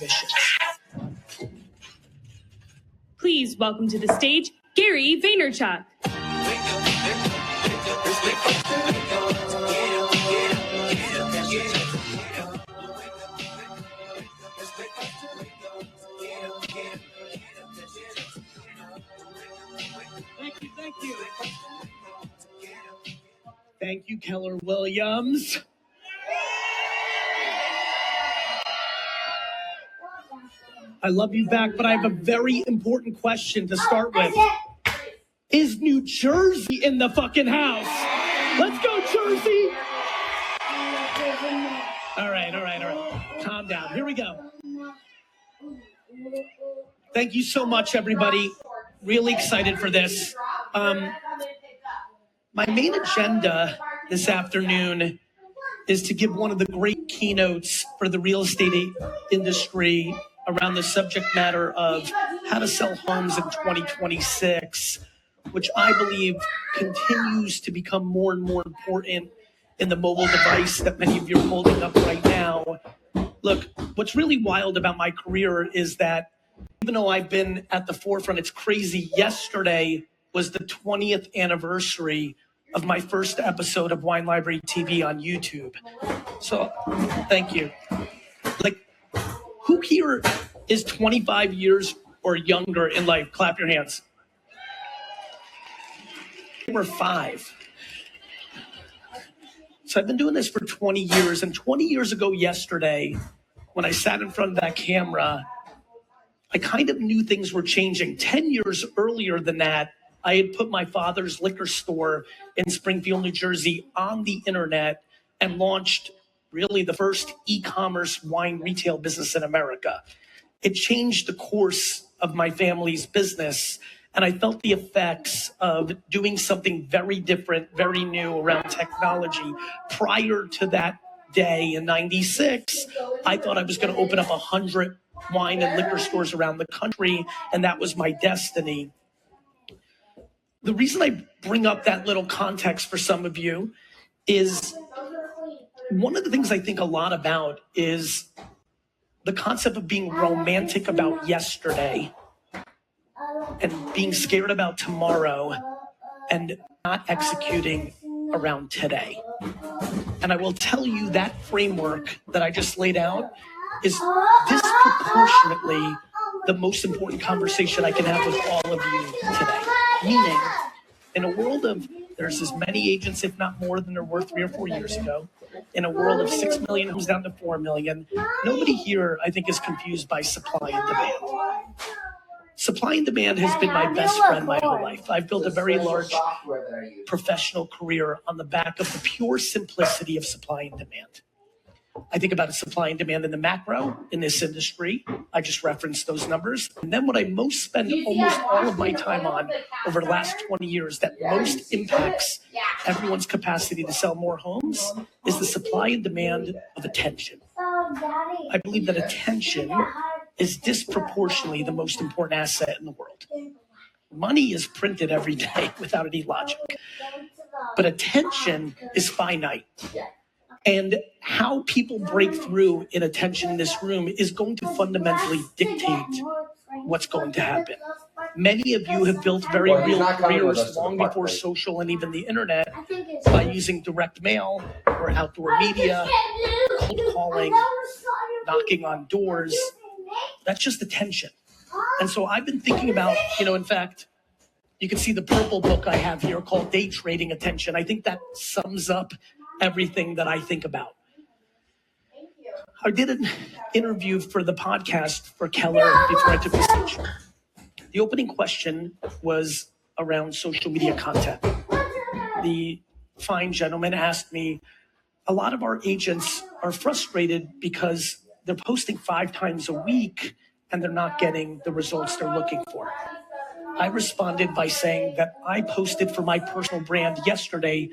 vicious. Please welcome to the stage, Gary Vaynerchuk. Thank you. Thank you, Keller Williams. I love you back, but I have a very important question to start with. Is New Jersey in the fucking house? Let's go, Jersey! All right. Calm down. Here we go. Thank you so much, everybody. Really excited for this. My main agenda this afternoon is to give one of the great keynotes for the real estate industry around the subject matter of how to sell homes in 2026, which I believe continues to become more and more important in the mobile device that many of you are holding up right now. Look, what's really wild about my career is that even though I've been at the forefront, it's crazy. Yesterday was the 20th anniversary of my first episode of Wine Library TV on YouTube. So thank you. Like, who here is 25 years or younger in life? Clap your hands. We're 5. So I've been doing this for 20 years. And 20 years ago yesterday, when I sat in front of that camera, I kind of knew things were changing. 10 years earlier than that, I had put my father's liquor store in Springfield, New Jersey on the internet and launched really the first e-commerce wine retail business in America. It changed the course of my family's business, and I felt the effects of doing something very different, very new around technology. Prior to that day in 96, I thought I was going to open up 100 wine and liquor stores around the country, and that was my destiny. The reason I bring up that little context for some of you is one of the things I think a lot about is the concept of being romantic about yesterday and being scared about tomorrow and not executing around today. And I will tell you that framework that I just laid out is disproportionately the most important conversation I can have with all of you today. Meaning, in a world of there's as many agents, if not more, than there were 3 or 4 years ago, in a world of 6 million who's down to 4 million, nobody here, I think, is confused by supply and demand. Supply and demand has been my best friend my whole life. I've built a very large professional career on the back of the pure simplicity of supply and demand. I think about supply and demand in the macro in this industry. I just referenced those numbers. And then what I most spend almost all of my time on over the last 20 years that most impacts everyone's capacity to sell more homes is the supply and demand of attention. I believe that attention is disproportionately the most important asset in the world. Money is printed every day without any logic, but attention is finite. And how people break through in attention in this room is going to fundamentally dictate what's going to happen. Many of you have built very real careers long before social and even the internet by using direct mail or outdoor media, cold calling, knocking on doors. That's just attention. And so I've been thinking about, in fact, you can see the purple book I have here called Day Trading Attention. I think that sums up everything that I think about. I did an interview for the podcast for Keller before I took the stage. The opening question was around social media content. The fine gentleman asked me, a lot of our agents are frustrated because they're posting 5 times a week and they're not getting the results they're looking for. I responded by saying that I posted for my personal brand yesterday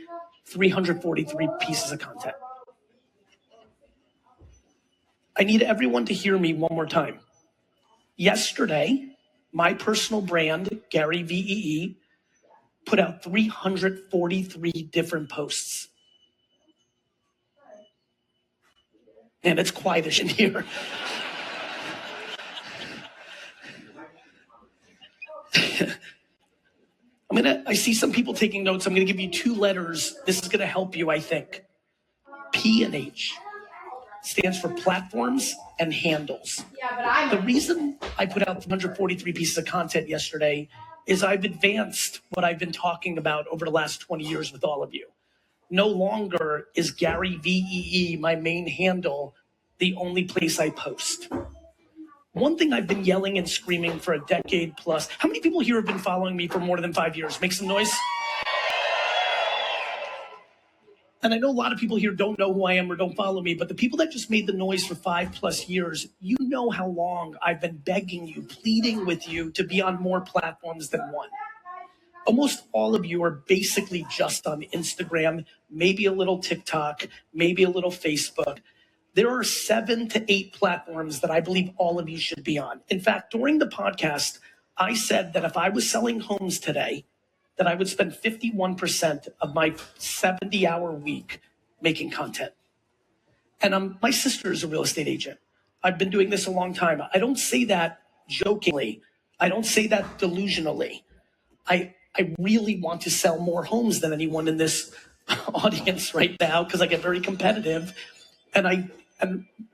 343 pieces of content. I need everyone to hear me one more time. Yesterday, my personal brand, Gary VEE, put out 343 different posts. And it's quietish in here. I see some people taking notes. I'm gonna give you 2 letters. This is gonna help you, I think. P and H stands for platforms and handles. The reason I put out 143 pieces of content yesterday is I've advanced what I've been talking about over the last 20 years with all of you. No longer is Gary VEE, my main handle, the only place I post. One thing I've been yelling and screaming for a decade plus. How many people here have been following me for more than 5 years? Make some noise. And I know a lot of people here don't know who I am or don't follow me, but the people that just made the noise for 5+ years, you know how long I've been begging you, pleading with you to be on more platforms than one. Almost all of you are basically just on Instagram, maybe a little TikTok, maybe a little Facebook. There are 7 to 8 platforms that I believe all of you should be on. In fact, during the podcast, I said that if I was selling homes today, that I would spend 51% of my 70-hour week making content. And my sister is a real estate agent. I've been doing this a long time. I don't say that jokingly. I don't say that delusionally. I really want to sell more homes than anyone in this audience right now because I get very competitive. And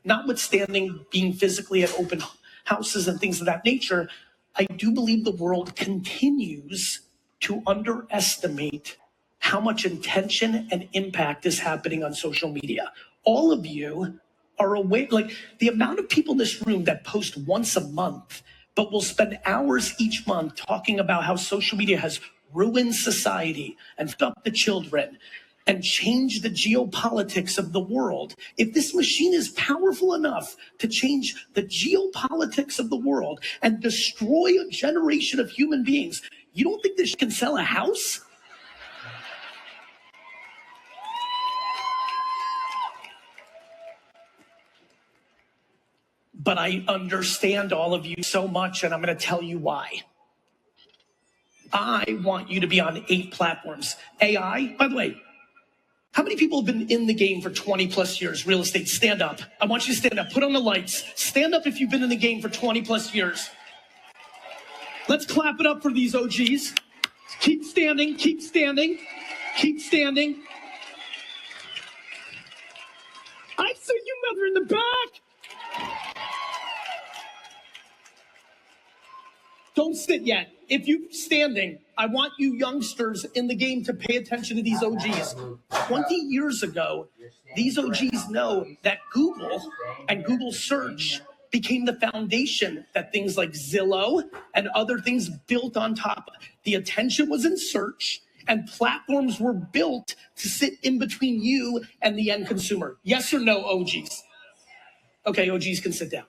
notwithstanding being physically at open houses and things of that nature, I do believe the world continues to underestimate how much intention and impact is happening on social media. All of you are aware, like the amount of people in this room that post once a month, but will spend hours each month talking about how social media has ruined society and fucked up the children and changed the geopolitics of the world. If this machine is powerful enough to change the geopolitics of the world and destroy a generation of human beings, you don't think this can sell a house? But I understand all of you so much, and I'm going to tell you why. I want you to be on 8 platforms. AI, by the way, how many people have been in the game for 20+ years, real estate? Stand up. I want you to stand up. Put on the lights. Stand up if you've been in the game for 20+ years. Let's clap it up for these OGs. Keep standing, keep standing, keep standing. I see you, mother, in the back. Don't sit yet. If you're standing, I want you youngsters in the game to pay attention to these OGs. 20 years ago, these OGs know that Google and Google search became the foundation that things like Zillow and other things built on top of. The attention was in search, and platforms were built to sit in between you and the end consumer. Yes or no, OGs? Okay, OGs can sit down.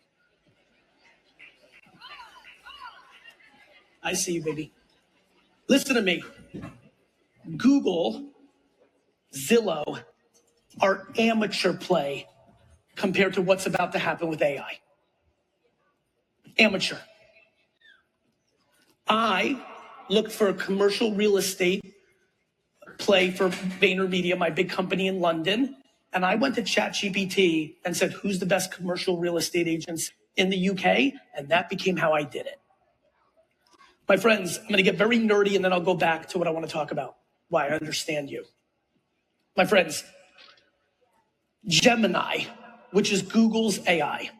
I see you, baby. Listen to me. Google, Zillow are amateur play compared to what's about to happen with AI. Amateur. I looked for a commercial real estate play for VaynerMedia, my big company in London, and I went to ChatGPT and said, who's the best commercial real estate agents in the UK? And that became how I did it. My friends, I'm going to get very nerdy and then I'll go back to what I want to talk about, why I understand you. My friends, Gemini, which is Google's AI.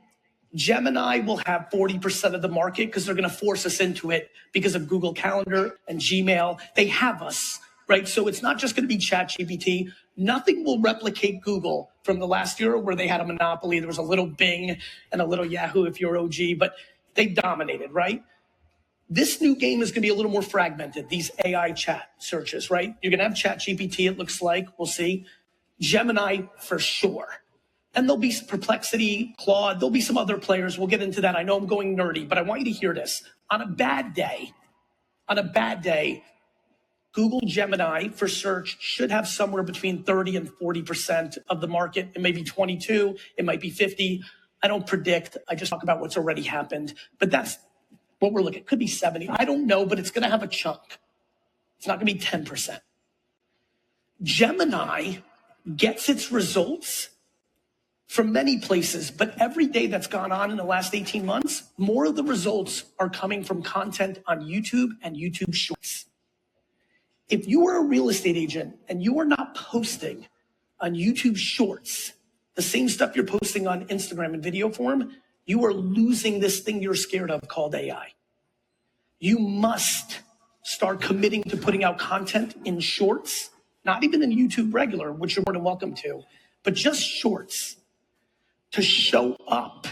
Gemini will have 40% of the market because they're going to force us into it because of Google Calendar and Gmail. They have us, right? So it's not just going to be ChatGPT. Nothing will replicate Google from the last year where they had a monopoly. There was a little Bing and a little Yahoo if you're OG, but they dominated, right? This new game is going to be a little more fragmented, these AI chat searches, right? You're going to have ChatGPT, it looks like. We'll see. Gemini for sure. And there'll be Perplexity, Claude. There'll be some other players. We'll get into that. I know I'm going nerdy, but I want you to hear this. On a bad day, Google Gemini for search should have somewhere between 30 and 40% of the market. It may be 22. It might be 50. I don't predict. I just talk about what's already happened. But that's what we're looking at. Could be 70. I don't know, but it's going to have a chunk. It's not going to be 10%. Gemini gets its results from many places, but every day that's gone on in the last 18 months, more of the results are coming from content on YouTube and YouTube Shorts. If you are a real estate agent and you are not posting on YouTube Shorts, the same stuff you're posting on Instagram in video form, you are losing this thing you're scared of called AI. You must start committing to putting out content in Shorts, not even in YouTube regular, which you're more than welcome to, but just Shorts to show up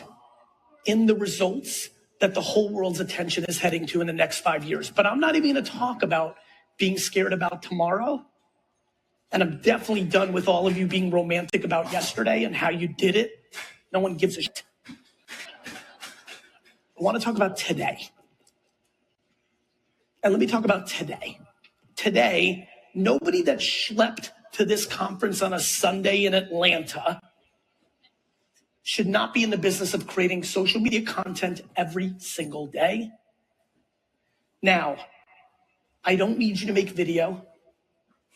in the results that the whole world's attention is heading to in the next 5 years. But I'm not even going to talk about being scared about tomorrow. And I'm definitely done with all of you being romantic about yesterday and how you did it. No one gives a shit. I want to talk about today. And let me talk about today. Today, nobody that schlepped to this conference on a Sunday in Atlanta should not be in the business of creating social media content every single day. Now, I don't need you to make video.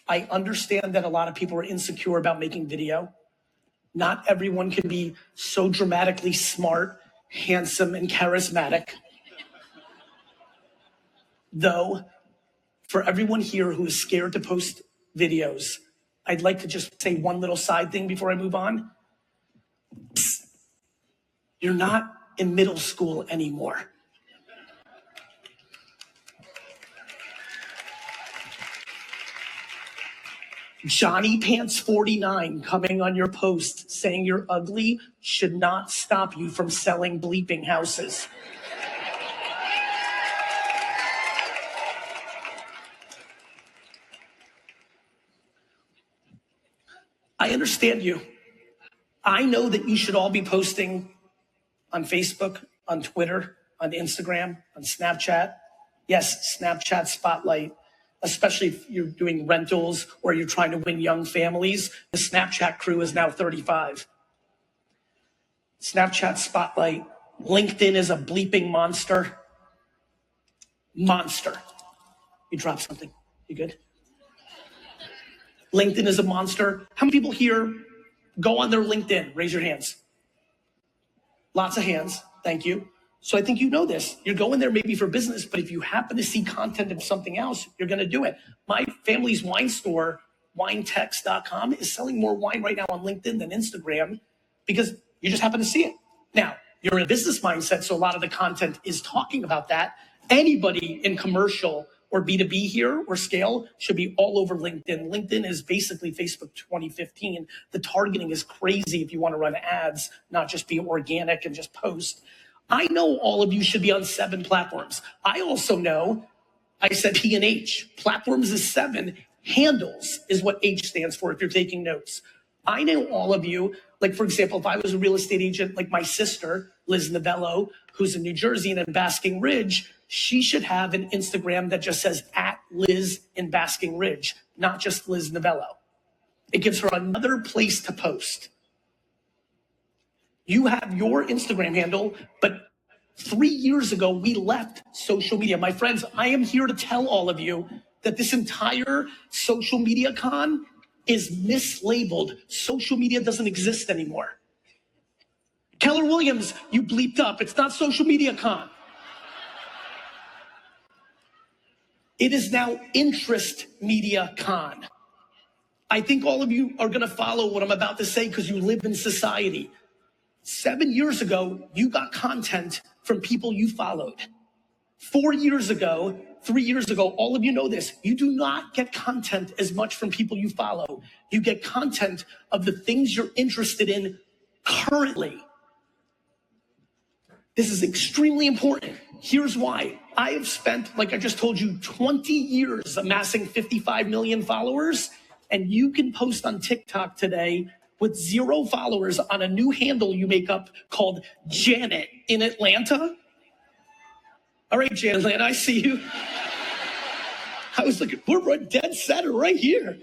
I understand that a lot of people are insecure about making video. Not everyone can be so dramatically smart, handsome, and charismatic. Though, for everyone here who is scared to post videos, I'd like to just say one little side thing before I move on. Psst. You're not in middle school anymore. Johnny Pants 49 coming on your post saying you're ugly should not stop you from selling bleeping houses. I understand you. I know that you should all be posting on Facebook, on Twitter, on Instagram, on Snapchat. Yes, Snapchat Spotlight, especially if you're doing rentals or you're trying to win young families. The Snapchat crew is now 35. Snapchat Spotlight. LinkedIn is a bleeping monster. Monster. You dropped something. You good? LinkedIn is a monster. How many people here go on their LinkedIn? Raise your hands. Lots of hands. Thank you. So I think you know this. You're going there maybe for business, but if you happen to see content of something else, you're going to do it. My family's wine store, winetex.com, is selling more wine right now on LinkedIn than Instagram because you just happen to see it. Now, you're in a business mindset, so a lot of the content is talking about that. Anybody in commercial or B2B here or scale should be all over LinkedIn. LinkedIn is basically Facebook 2015. The targeting is crazy if you want to run ads, not just be organic and just post. I know all of you should be on 7 platforms. I also know, I said P and H. Platforms is 7. Handles is what H stands for if you're taking notes. I know all of you, like for example, if I was a real estate agent, like my sister, Liz Novello, who's in New Jersey and in Basking Ridge, she should have an Instagram that just says @Liz in Basking Ridge, not just Liz Novello. It gives her another place to post. You have your Instagram handle, but 3 years ago, we left social media. My friends, I am here to tell all of you that this entire social media con is mislabeled. Social media doesn't exist anymore. Keller Williams, you bleeped up. It's not social media con. It is now interest media con. I think all of you are going to follow what I'm about to say because you live in society. 7 years ago, you got content from people you followed. 4 years ago, 3 years ago, all of you know this. You do not get content as much from people you follow. You get content of the things you're interested in currently. This is extremely important. Here's why. I have spent, like I just told you, 20 years amassing 55 million followers, and you can post on TikTok today with 0 followers on a new handle you make up called Janet in Atlanta. All right, Janet, Atlanta, I see you. I was looking, we're right dead center right here.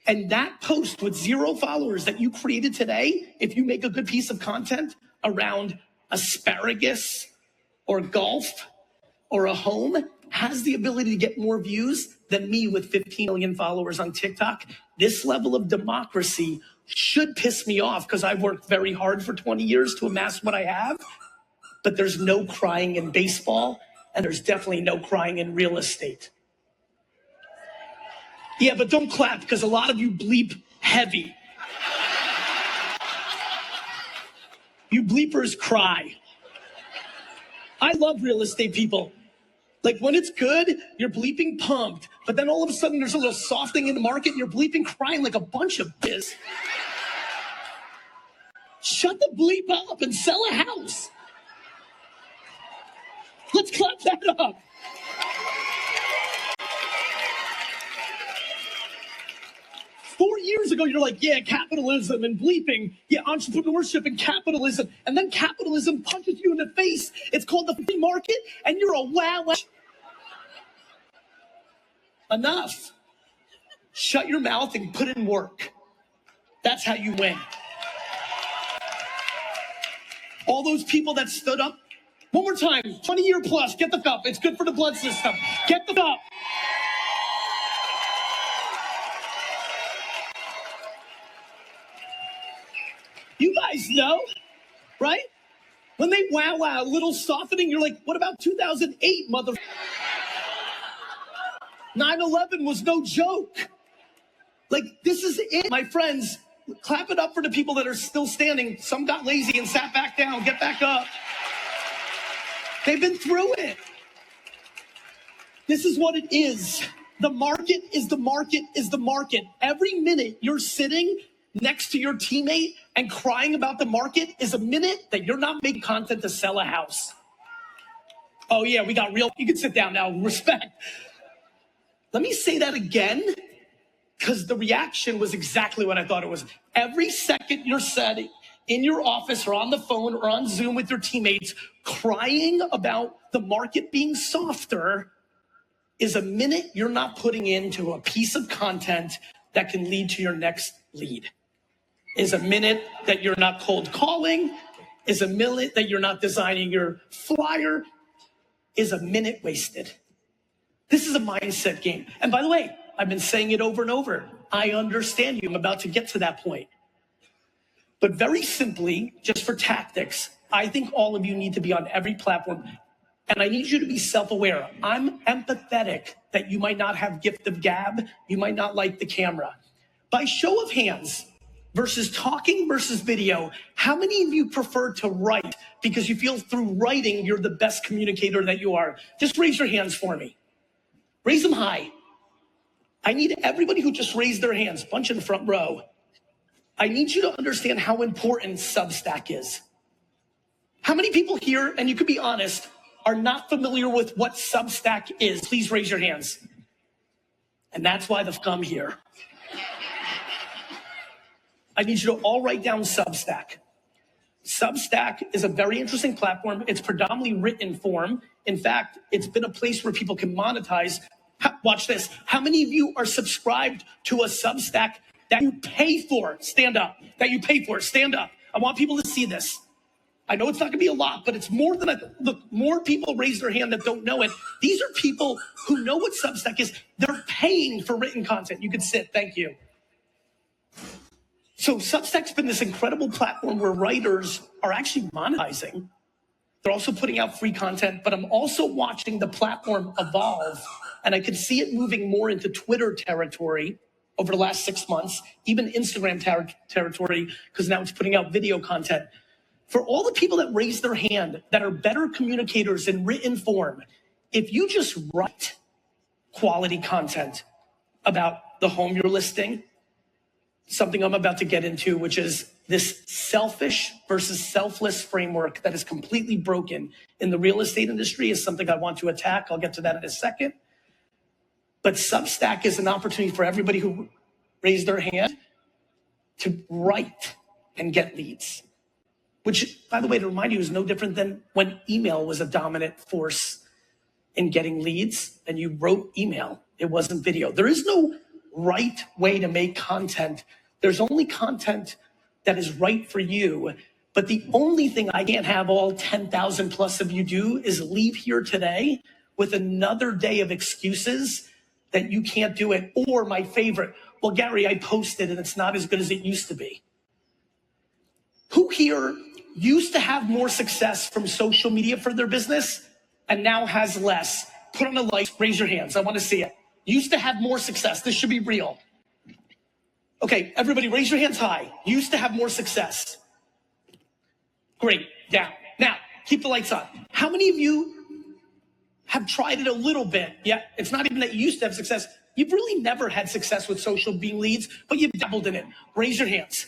And that post with 0 followers that you created today, if you make a good piece of content around asparagus or golf or a home, has the ability to get more views than me with 15 million followers on TikTok. This level of democracy should piss me off because I've worked very hard for 20 years to amass what I have, but there's no crying in baseball and there's definitely no crying in real estate. Yeah, but don't clap because a lot of you bleep heavy. You bleepers cry. I love real estate people. Like when it's good, you're bleeping pumped, but then all of a sudden there's a little softening in the market and you're bleeping crying like a bunch of biz. Shut the bleep up and sell a house. Let's clap that up. Four years ago, you're like, yeah, capitalism and bleeping, yeah, entrepreneurship and capitalism. And then capitalism punches you in the face. It's called the free market, and you're a wow. Enough. Shut your mouth and put in work. That's how you win. All those people that stood up, one more time, 20-year plus, get the cup. It's good for the blood system. Get the cup. You guys know, right? When they wow, a little softening, you're like, what about 2008, mother? 9/11 was no joke. Like, this is it, my friends. Clap it up for the people that are still standing. Some got lazy and sat back down. Get back up. They've been through it. This is what it is. The market is the market is the market. Every minute you're sitting next to your teammate and crying about the market is a minute that you're not making content to sell a house. Oh yeah, we got real. You can sit down now. Respect. Let me say that again, because the reaction was exactly what I thought it was. Every second you're sitting in your office or on the phone or on Zoom with your teammates crying about the market being softer is a minute you're not putting into a piece of content that can lead to your next lead. Is a minute that you're not cold calling, is a minute that you're not designing your flyer, is a minute wasted. This is a mindset game. And by the way, I've been saying it over and over. I understand you. I'm about to get to that point. But very simply, just for tactics, I think all of you need to be on every platform. And I need you to be self-aware. I'm empathetic that you might not have gift of gab. You might not like the camera. By show of hands, versus talking versus video, how many of you prefer to write because you feel through writing you're the best communicator that you are? Just raise your hands for me. Raise them high. I need everybody who just raised their hands, bunch in the front row. I need you to understand how important Substack is. How many people here, and you could be honest, are not familiar with what Substack is? Please raise your hands. And that's why the I'm here. I need you to all write down Substack. Substack is a very interesting platform. It's predominantly written form. In fact, it's been a place where people can monetize. Watch this. How many of you are subscribed to a Substack that you pay for? Stand up. That you pay for. Stand up. I want people to see this. I know it's not going to be a lot, but it's more than look, more people raise their hand that don't know it. These are people who know what Substack is. They're paying for written content. You can sit. Thank you. So Substack's been this incredible platform where writers are actually monetizing. They're also putting out free content, but I'm also watching the platform evolve, and I can see it moving more into Twitter territory over the last 6 months, even Instagram territory, because now it's putting out video content. For all the people that raise their hand that are better communicators in written form, if you just write quality content about the home you're listing, something I'm about to get into, which is this selfish versus selfless framework that is completely broken in the real estate industry, is something I want to attack. I'll get to that in a second. But Substack is an opportunity for everybody who raised their hand to write and get leads. Which, by the way, to remind you, is no different than when email was a dominant force in getting leads and you wrote email. It wasn't video. There is no right way to make content. There's only content that is right for you. But the only thing I can't have all 10,000 plus of you do is leave here today with another day of excuses that you can't do it. Or my favorite, well, Gary, I posted and it's not as good as it used to be. Who here used to have more success from social media for their business and now has less? Put on a light, raise your hands. I want to see it. Used to have more success. This should be real. Okay, everybody raise your hands high. Used to have more success. Great, down. Now, keep the lights on. How many of you have tried it a little bit? Yeah, it's not even that you used to have success. You've really never had success with social being leads, but you've dabbled in it. Raise your hands.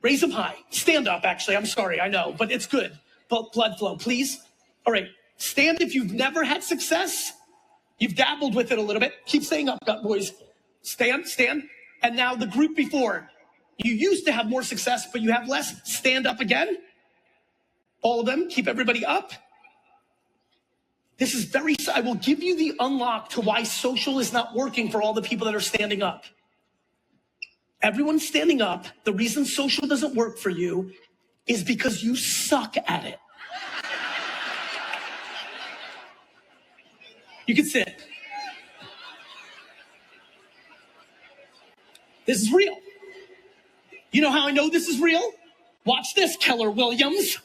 Raise them high. Stand up, actually. I'm sorry, I know, but it's good. Blood flow, please. All right, stand if you've never had success. You've dabbled with it a little bit. Keep staying up, boys. Stand. And now the group before. You used to have more success, but you have less. Stand up again. All of them. Keep everybody up. This is I will give you the unlock to why social is not working for all the people that are standing up. Everyone's standing up. The reason social doesn't work for you is because you suck at it. You can sit. This is real. You know how I know this is real? Watch this, Keller Williams.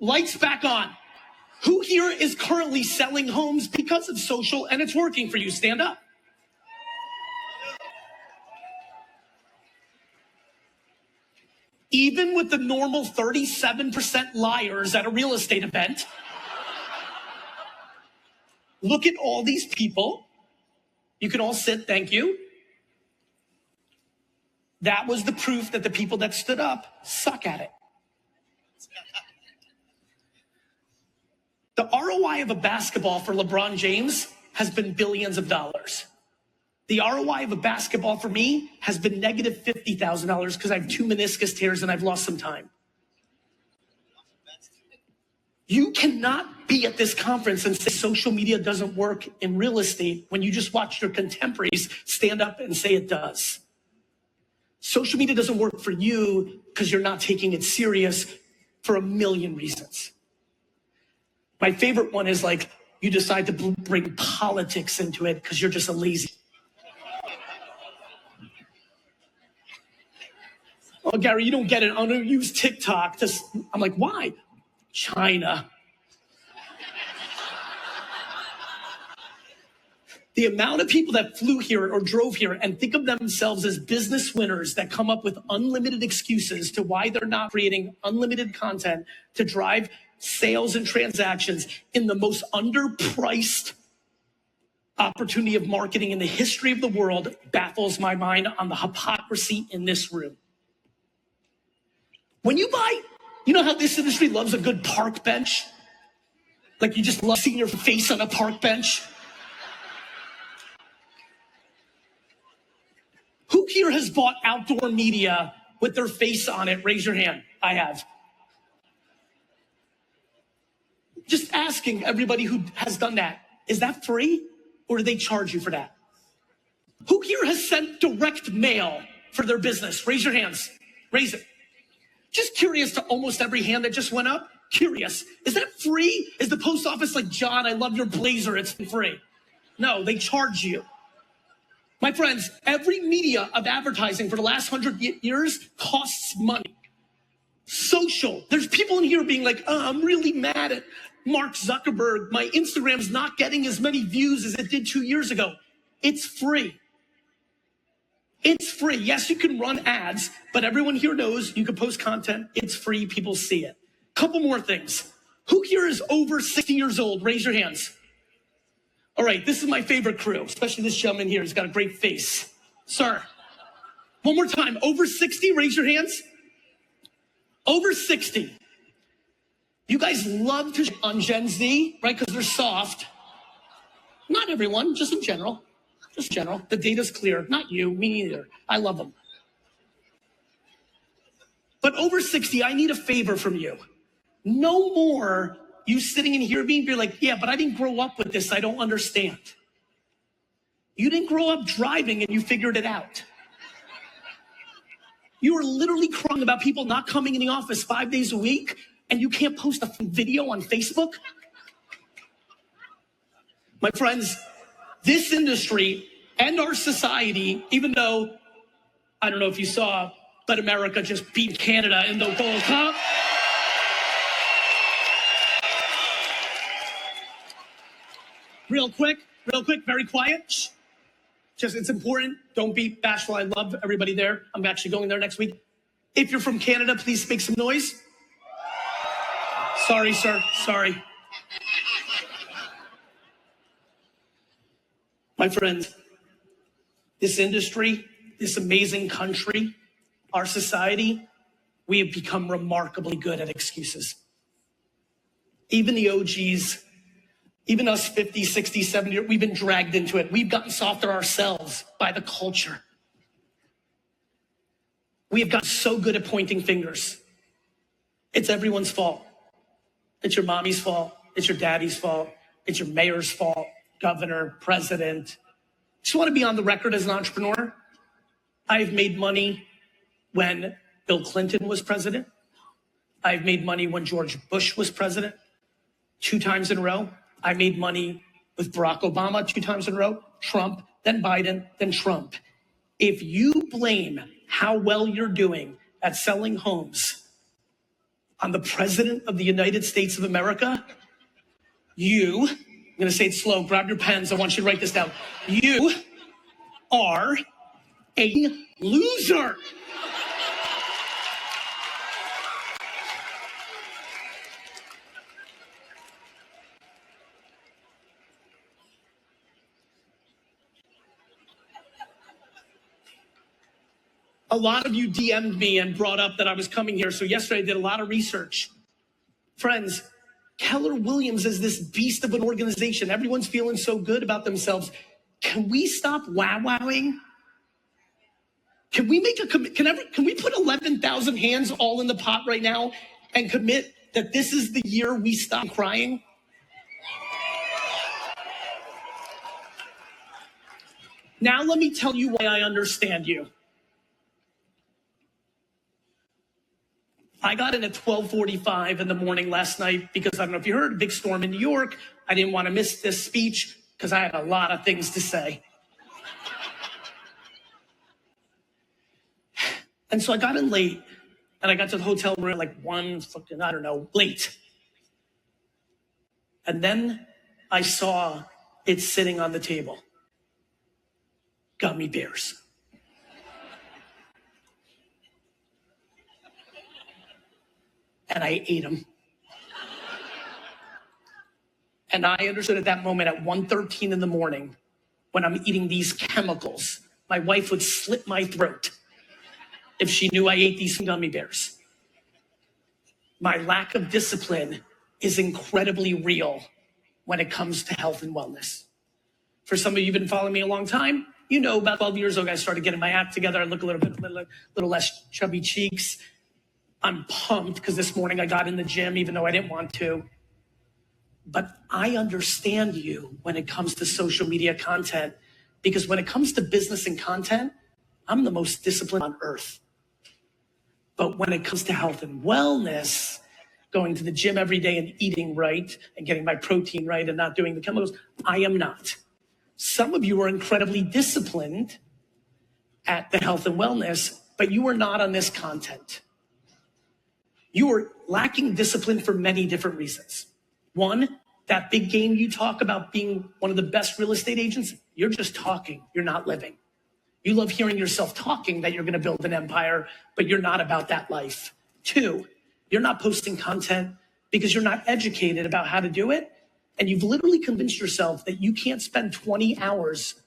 Lights back on. Who here is currently selling homes because of social and it's working for you? Stand up. Even with the normal 37% liars at a real estate event, look at all these people. You can all sit, thank you. That was the proof that the people that stood up suck at it. The ROI of a basketball for LeBron James has been billions of dollars. The ROI of a basketball for me has been negative $50,000 because I have 2 meniscus tears and I've lost some time. You cannot be at this conference and say social media doesn't work in real estate when you just watch your contemporaries stand up and say it does. Social media doesn't work for you because you're not taking it serious for a million reasons. My favorite one is like you decide to bring politics into it because you're just a lazy. Oh, Gary, you don't get it. I'm going to use TikTok. I'm like, why? China. The amount of people that flew here or drove here and think of themselves as business winners that come up with unlimited excuses to why they're not creating unlimited content to drive sales and transactions in the most underpriced opportunity of marketing in the history of the world baffles my mind on the hypocrisy in this room. When you buy, you know how this industry loves a good park bench? Like you just love seeing your face on a park bench? Who here has bought outdoor media with their face on it? Raise your hand. I have. Just asking everybody who has done that, is that free or do they charge you for that? Who here has sent direct mail for their business? Raise your hands. Raise it. Just curious to almost every hand that just went up. Curious. Is that free? Is the post office like, John, I love your blazer. It's free. No, they charge you. My friends, every media of advertising for the last 100 years costs money. Social. There's people in here being like, oh, I'm really mad at Mark Zuckerberg. My Instagram's not getting as many views as it did 2 years ago. It's free. It's free. Yes, you can run ads, but everyone here knows you can post content. It's free. People see it. Couple more things. Who here is over 60 years old? Raise your hands. All right, this is my favorite crew, especially this gentleman here. He's got a great face. Sir, one more time. Over 60, raise your hands. Over 60. You guys love to on Gen Z, right? Because they're soft. Not everyone, just in general. Just general. The data's clear. Not you, me neither. I love them. But over 60, I need a favor from you. No more you sitting in here being like, yeah, but I didn't grow up with this. I don't understand. You didn't grow up driving and you figured it out. You were literally crying about people not coming in the office 5 days a week and you can't post a video on Facebook. My friends, this industry and our society, even though, I don't know if you saw, but America just beat Canada in the World Cup. Real quick, Real quick, very quiet. Shh. Just, it's important. Don't be bashful. I love everybody there. I'm actually going there next week. If you're from Canada, please make some noise. Sorry, sir. Sorry. My friends, this industry, this amazing country, our society, we have become remarkably good at excuses. Even the OGs, even us 50, 60, 70, we've been dragged into it. We've gotten softer ourselves by the culture. We have gotten so good at pointing fingers. It's everyone's fault. It's your mommy's fault. It's your daddy's fault. It's your mayor's fault, governor, president. Just want to be on the record as an entrepreneur. I've made money when Bill Clinton was president. I've made money when George Bush was president 2 times in a row. I made money with Barack Obama 2 times in a row, Trump, then Biden, then Trump. If you blame how well you're doing at selling homes on the president of the United States of America, I'm going to say it slow, grab your pens, I want you to write this down. You are a loser. A lot of you DM'd me and brought up that I was coming here. So yesterday I did a lot of research. Friends, Keller Williams is this beast of an organization. Everyone's feeling so good about themselves. Can we stop wow-wowing? Can we make a commitment? Can we put 11,000 hands all in the pot right now and commit that this is the year we stop crying? Now let me tell you why I understand you. I got in at 12:45 in the morning last night because I don't know if you heard, a big storm in New York. I didn't want to miss this speech because I had a lot of things to say. And so I got in late and I got to the hotel room like late. And then I saw it sitting on the table. Gummy bears. And I ate them. And I understood at that moment at 1:13 in the morning, when I'm eating these chemicals, my wife would slit my throat if she knew I ate these gummy bears. My lack of discipline is incredibly real when it comes to health and wellness. For some of you who've been following me a long time, you know about 12 years ago, I started getting my act together. I look a little less chubby cheeks. I'm pumped because this morning I got in the gym even though I didn't want to. But I understand you when it comes to social media content, because when it comes to business and content, I'm the most disciplined on earth. But when it comes to health and wellness, going to the gym every day and eating right and getting my protein right and not doing the chemicals, I am not. Some of you are incredibly disciplined at the health and wellness, but you are not on this content. You are lacking discipline for many different reasons. One, that big game you talk about being one of the best real estate agents, you're just talking, you're not living. You love hearing yourself talking that you're going to build an empire, but you're not about that life. Two, you're not posting content because you're not educated about how to do it. And you've literally convinced yourself that you can't spend 20 hours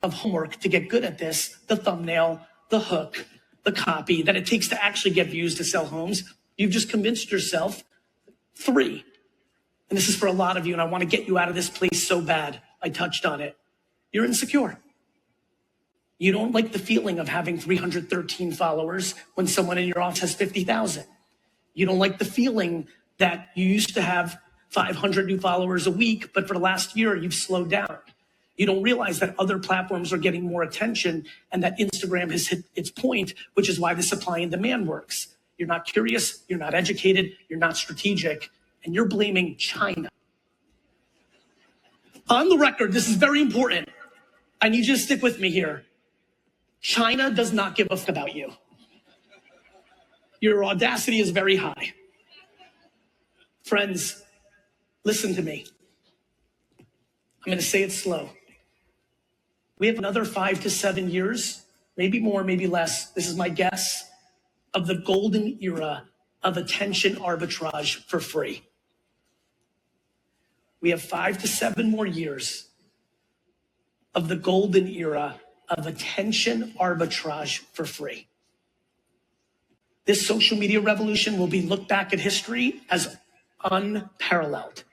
of homework to get good at this, the thumbnail, the hook, the copy that it takes to actually get views to sell homes. You've just convinced yourself. Three, and this is for a lot of you, and I want to get you out of this place so bad. I touched on it. You're insecure. You don't like the feeling of having 313 followers when someone in your office has 50,000. You don't like the feeling that you used to have 500 new followers a week, but for the last year, you've slowed down. You don't realize that other platforms are getting more attention and that Instagram has hit its point, which is why the supply and demand works. You're not curious, you're not educated, you're not strategic, and you're blaming China. On the record, this is very important. I need you to stick with me here. China does not give a fuck about you. Your audacity is very high. Friends, listen to me. I'm going to say it slow. We have another 5 to 7 years, maybe more, maybe less. This is my guess, of the golden era of attention arbitrage for free. We have 5 to 7 more years of the golden era of attention arbitrage for free. This social media revolution will be looked back at history as unparalleled.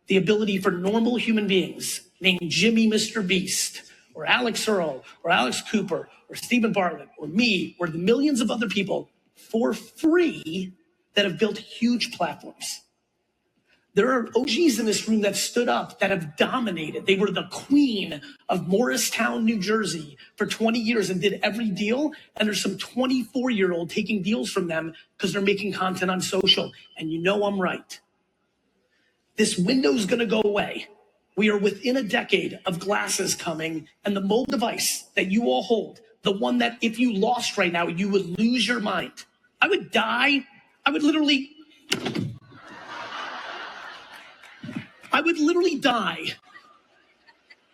The ability for normal human beings named Jimmy Mr. Beast, or Alex Earl, or Alex Cooper, or Stephen Bartlett, or me, or the millions of other people for free that have built huge platforms. There are OGs in this room that stood up, that have dominated. They were the queen of Morristown, New Jersey for 20 years and did every deal. And there's some 24-year-old taking deals from them because they're making content on social. And you know I'm right. This window's going to go away. We are within a decade of glasses coming, and the mobile device that you all hold, the one that if you lost right now, you would lose your mind. I would die. I would literally die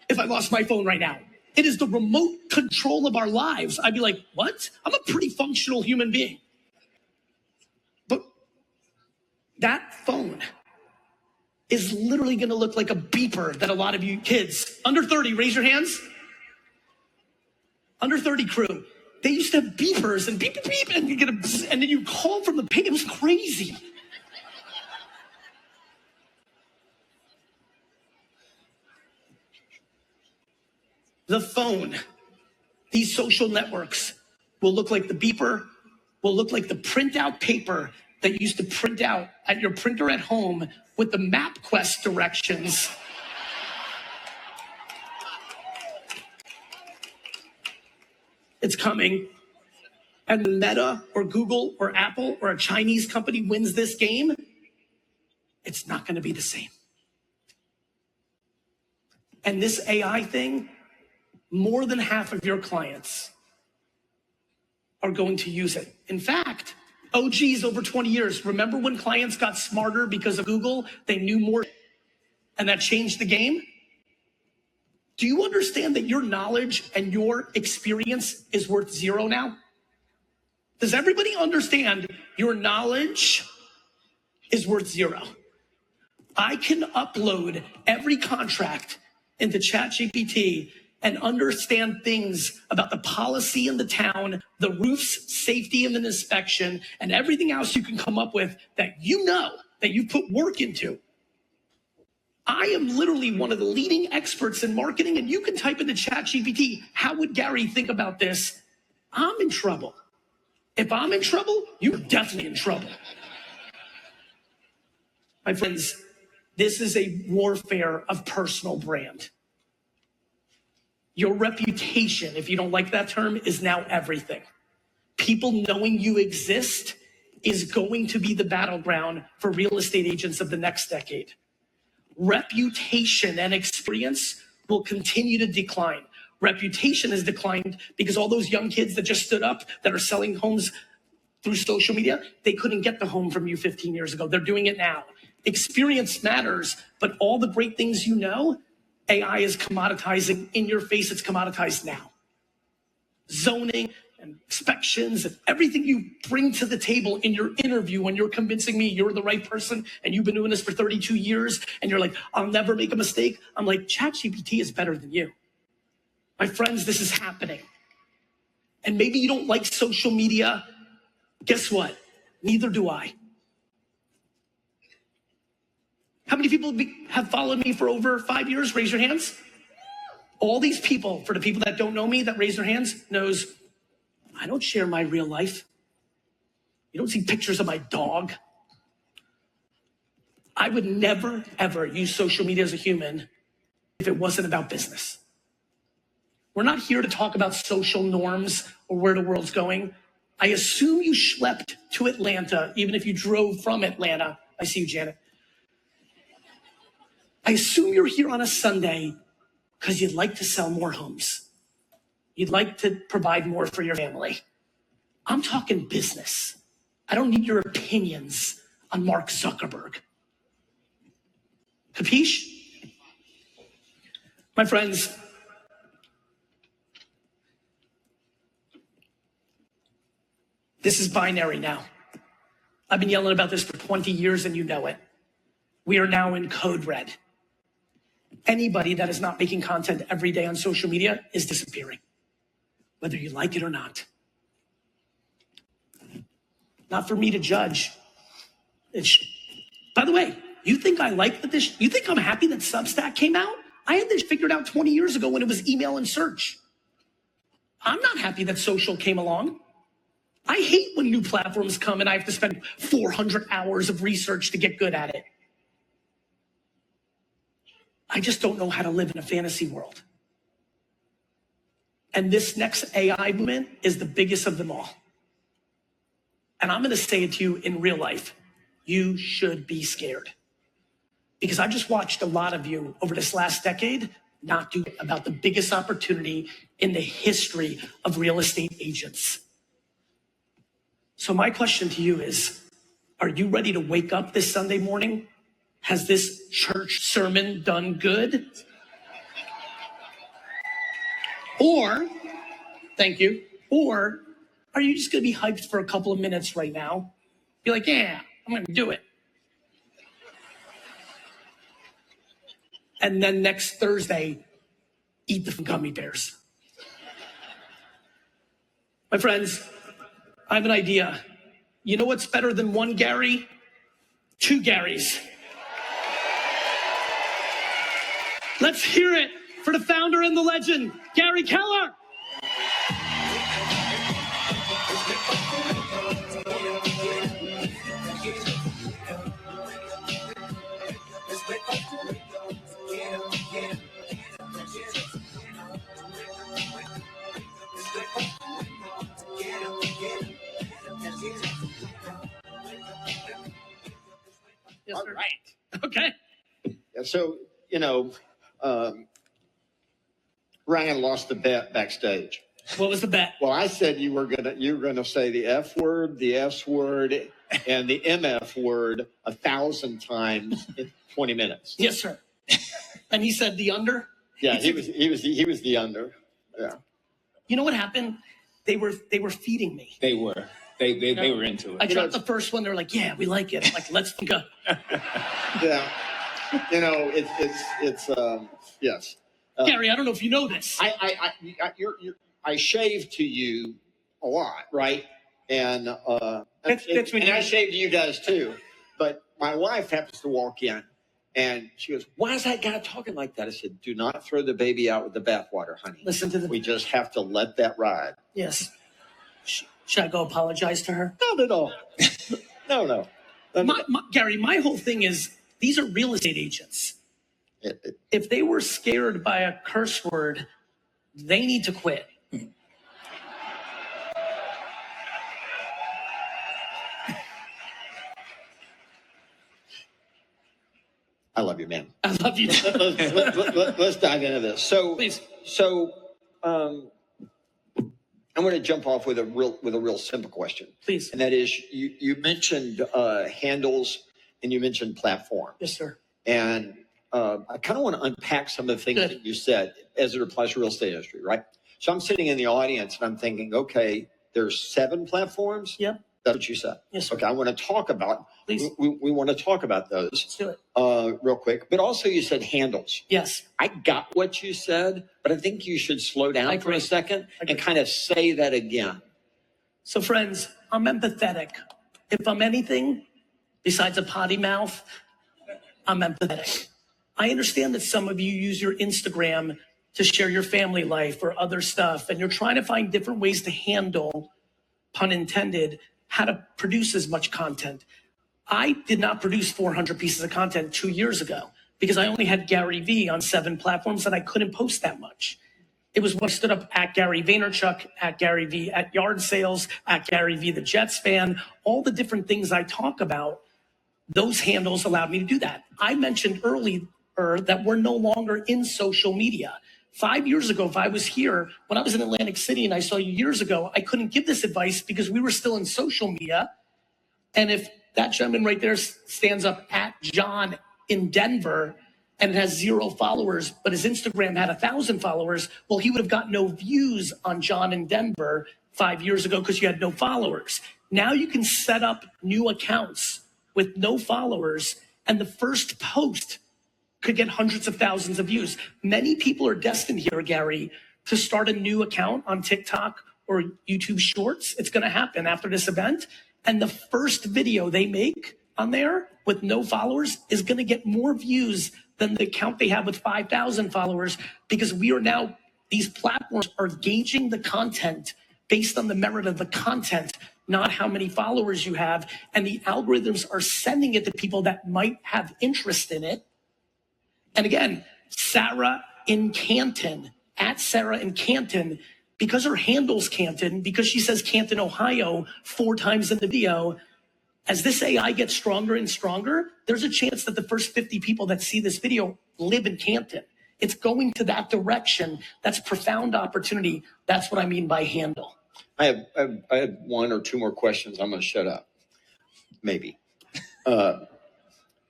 if I lost my phone right now. It is the remote control of our lives. I'd be like, what? I'm a pretty functional human being. But that phone is literally going to look like a beeper that a lot of you kids, under 30, raise your hands. Under 30 crew. They used to have beepers and beep, beep, beep, and you get and then you call from the ping. It was crazy. The phone, these social networks will look like the beeper, will look like the printout paper that you used to print out at your printer at home with the MapQuest directions. It's coming. And Meta or Google or Apple or a Chinese company wins this game, it's not going to be the same. And this AI thing, more than half of your clients are going to use it. In fact, OGs over 20 years, remember when clients got smarter because of Google? They knew more, and that changed the game. Do you understand that your knowledge and your experience is worth zero now? Does everybody understand your knowledge is worth zero? I can upload every contract into ChatGPT and understand things about the policy in the town, the roof's safety and the inspection, and everything else you can come up with that you know, that you put work into. I am literally one of the leading experts in marketing, and you can type into ChatGPT, how would Gary think about this? I'm in trouble. If I'm in trouble, you're definitely in trouble. My friends, this is a warfare of personal brand. Your reputation, if you don't like that term, is now everything. People knowing you exist is going to be the battleground for real estate agents of the next decade. Reputation and experience will continue to decline. Reputation has declined because all those young kids that just stood up that are selling homes through social media, they couldn't get the home from you 15 years ago. They're doing it now. Experience matters, but all the great things you know, AI is commoditizing in your face. It's commoditized now. Zoning and inspections and everything you bring to the table in your interview when you're convincing me you're the right person and you've been doing this for 32 years and you're like, I'll never make a mistake. I'm like, ChatGPT is better than you. My friends, this is happening. And maybe you don't like social media. Guess what? Neither do I. How many people have followed me for over 5 years? Raise your hands. All these people, for the people that don't know me, that raise their hands, knows I don't share my real life. You don't see pictures of my dog. I would never, ever use social media as a human if it wasn't about business. We're not here to talk about social norms or where the world's going. I assume you schlepped to Atlanta, even if you drove from Atlanta. I see you, Janet. I assume you're here on a Sunday because you'd like to sell more homes. You'd like to provide more for your family. I'm talking business. I don't need your opinions on Mark Zuckerberg. Capiche? My friends, this is binary now. I've been yelling about this for 20 years and you know it. We are now in code red. Anybody that is not making content every day on social media is disappearing, whether you like it or not. Not for me to judge. By the way, you think I like this? You think I'm happy that Substack came out? I had this figured out 20 years ago when it was email and search. I'm not happy that social came along. I hate when new platforms come and I have to spend 400 hours of research to get good at it. I just don't know how to live in a fantasy world. And this next AI movement is the biggest of them all. And I'm going to say it to you in real life. You should be scared. Because I just watched a lot of you over this last decade not do about the biggest opportunity in the history of real estate agents. So my question to you is, are you ready to wake up this Sunday morning? Has this church sermon done good? Or, thank you, or are you just going to be hyped for a couple of minutes right now? Be like, yeah, I'm going to do it. And then next Thursday, eat the gummy bears. My friends, I have an idea. You know what's better than one Gary? Two Garys. Let's hear it for the founder and the legend, Gary Keller. Yes, all sir. right. Okay. Yeah, so, Ryan lost the bet backstage. What was the bet? Well, I said you were gonna say the F word, the S word, and the MF word 1,000 times in 20 minutes. Yes, sir. And he said the under? Yeah, he was the under. Yeah. You know what happened? They were feeding me. They were. They were into I it. dropped the first one. They're like, yeah, we like it. I'm like, let's go. Yeah. It's yes. Gary, I don't know if you know this. I shave to you a lot, right? And That's when I shave to you guys too. But my wife happens to walk in and she goes, "Why is that guy talking like that?" I said, "Do not throw the baby out with the bathwater, honey. Listen to We just have to let that ride." Yes. Should I go apologize to her? Not at all. No. Gary, my whole thing is these are real estate agents. If they were scared by a curse word, they need to quit. I love you, man. I love you. Let's dive into this. So, Please. I'm going to jump off with a real simple question. Please. And that is, you mentioned handles and you mentioned platform. Yes, sir. And I kind of want to unpack some of the things that you said as it applies to real estate industry, right? So I'm sitting in the audience and I'm thinking, okay, there's 7 platforms. Yep. That's what you said. Yes, sir. Okay, I want to talk about. Please. We want to talk about those. Let's do it. Real quick. But also you said handles. Yes. I got what you said, but I think you should slow down for a second and kind of say that again. So friends, I'm empathetic. If I'm anything besides a potty mouth, I'm empathetic. I understand that some of you use your Instagram to share your family life or other stuff, and you're trying to find different ways to handle, pun intended, how to produce as much content. I did not produce 400 pieces of content 2 years ago because I only had Gary V on 7 platforms and I couldn't post that much. It was when I stood up at Gary Vaynerchuk, at Gary V at Yard Sales, at Gary V the Jets fan, all the different things I talk about, those handles allowed me to do that. I mentioned earlier that we're no longer in social media. 5 years ago, if I was here, when I was in Atlantic City and I saw you years ago, I couldn't give this advice because we were still in social media. And if that gentleman right there stands up at John in Denver and it has 0 followers, but his Instagram had 1,000 followers, well, he would have got no views on John in Denver 5 years ago because you had no followers. Now you can set up new accounts with no followers, and the first post could get hundreds of thousands of views. Many people are destined here, Gary, to start a new account on TikTok or YouTube Shorts. It's going to happen after this event. And the first video they make on there with no followers is going to get more views than the account they have with 5,000 followers, because these platforms are gauging the content based on the merit of the content, not how many followers you have. And the algorithms are sending it to people that might have interest in it. And again, Sarah in Canton, at Sarah in Canton, because her handle's Canton, because she says Canton, Ohio 4 times in the video, as this AI gets stronger and stronger, there's a chance that the first 50 people that see this video live in Canton. It's going to that direction. That's profound opportunity. That's what I mean by handle. I have 1 or 2 more questions. I'm going to shut up. Maybe.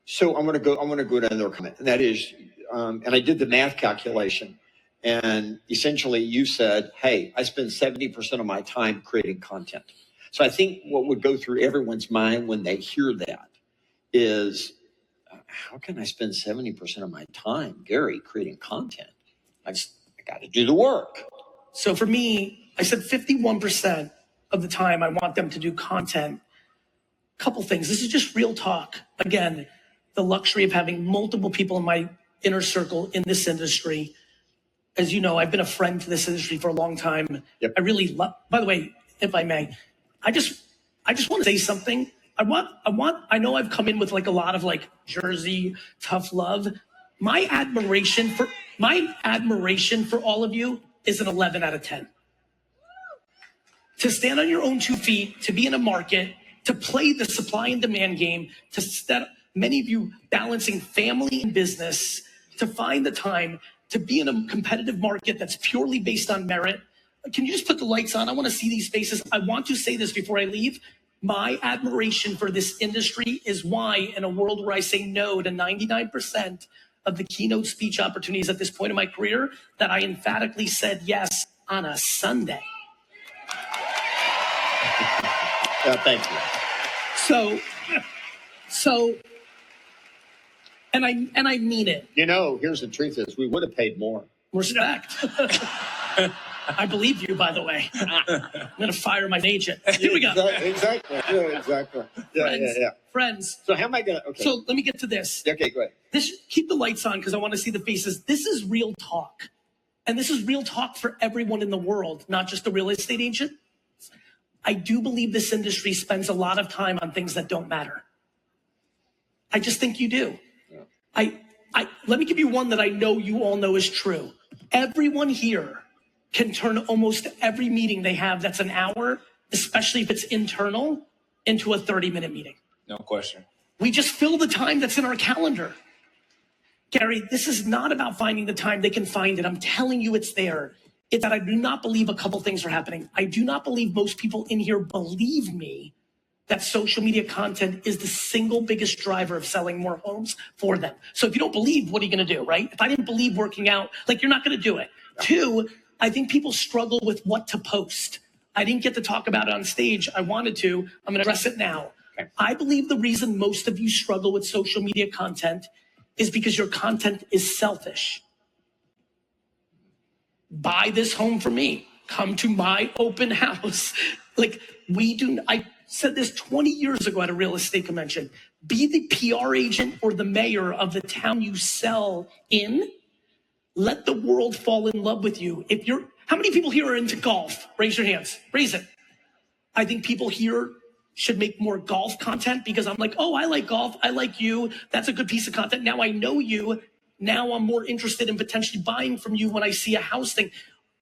So I'm going to go to another comment, and that is, and I did the math calculation, and essentially you said, hey, I spend 70% of my time creating content. So I think what would go through everyone's mind when they hear that is, how can I spend 70% of my time, Gary, creating content? I got to do the work. So for me, I said 51% of the time I want them to do content. Couple things. This is just real talk. Again, the luxury of having multiple people in my inner circle in this industry. As you know, I've been a friend to this industry for a long time. Yep. I really love, by the way, if I may, I just want to say something. I know I've come in with like a lot of like Jersey tough love. My admiration for all of you is an 11 out of 10. To stand on your own 2 feet, to be in a market, to play the supply and demand game, many of you balancing family and business, to find the time to be in a competitive market that's purely based on merit. Can you just put the lights on? I want to see these faces. I want to say this before I leave. My admiration for this industry is why, in a world where I say no to 99% of the keynote speech opportunities at this point in my career, that I emphatically said yes on a Sunday. Thank you. So, and I mean it. You know, here's the truth is we would have paid more. Respect. I believe you, by the way. I'm going to fire my agent. Here we go. Exactly. Yeah, exactly. Yeah. Friends. So how am I going to, okay. So let me get to this. Okay, go ahead. Keep the lights on because I want to see the faces. This is real talk. And this is real talk for everyone in the world, not just the real estate agent. I do believe this industry spends a lot of time on things that don't matter. I just think you do. Yeah. Let me give you one that I know you all know is true. Everyone here can turn almost every meeting they have that's an hour, especially if it's internal, into a 30-minute meeting. No question. We just fill the time that's in our calendar. Gary, this is not about finding the time. They can find it. I'm telling you it's there. It's that I do not believe a couple things are happening. I do not believe most people in here believe me that social media content is the single biggest driver of selling more homes for them. So if you don't believe, what are you going to do, right? If I didn't believe working out, you're not going to do it. Yeah. 2, I think people struggle with what to post. I didn't get to talk about it on stage. I wanted to. I'm going to address it now. Okay. I believe the reason most of you struggle with social media content is because your content is selfish. Buy this home for me. Come to my open house. I said this 20 years ago at a real estate convention. Be the PR agent or the mayor of the town you sell in. Let the world fall in love with you. How many people here are into golf? Raise your hands. Raise it. I think people here should make more golf content because I'm like, oh, I like golf. I like you. That's a good piece of content. Now I know you. Now I'm more interested in potentially buying from you when I see a house thing.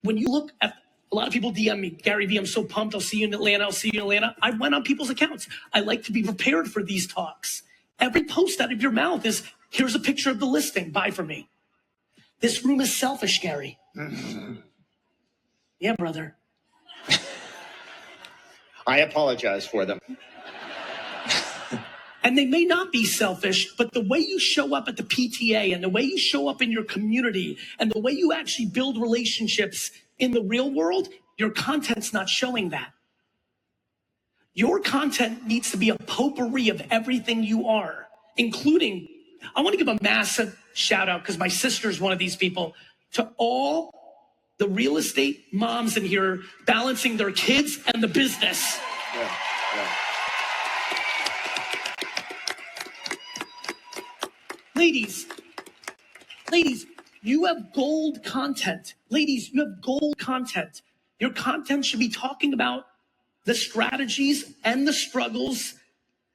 When you look at, a lot of people DM me, Gary V, I'm so pumped. I'll see you in Atlanta. I'll see you in Atlanta. I went on people's accounts. I like to be prepared for these talks. Every post out of your mouth is, here's a picture of the listing. Buy from me. This room is selfish, Gary. Yeah, brother. I apologize for them. And they may not be selfish, but the way you show up at the PTA and the way you show up in your community and the way you actually build relationships in the real world, your content's not showing that. Your content needs to be a potpourri of everything you are, including, I want to give a massive shout out because my sister's one of these people, to all the real estate moms in here balancing their kids and the business. Yeah. Ladies, you have gold content. Ladies, you have gold content. Your content should be talking about the strategies and the struggles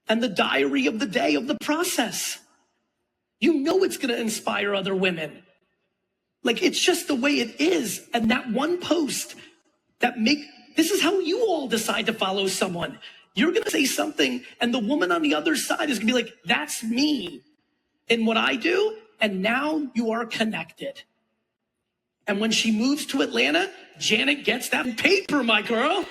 and the diary of the day of the process. You know it's going to inspire other women. Like, it's just the way it is. And that one post this is how you all decide to follow someone. You're going to say something and the woman on the other side is going to be like, that's me in what I do. And now you are connected. And when she moves to Atlanta, Janet gets that paper, my girl.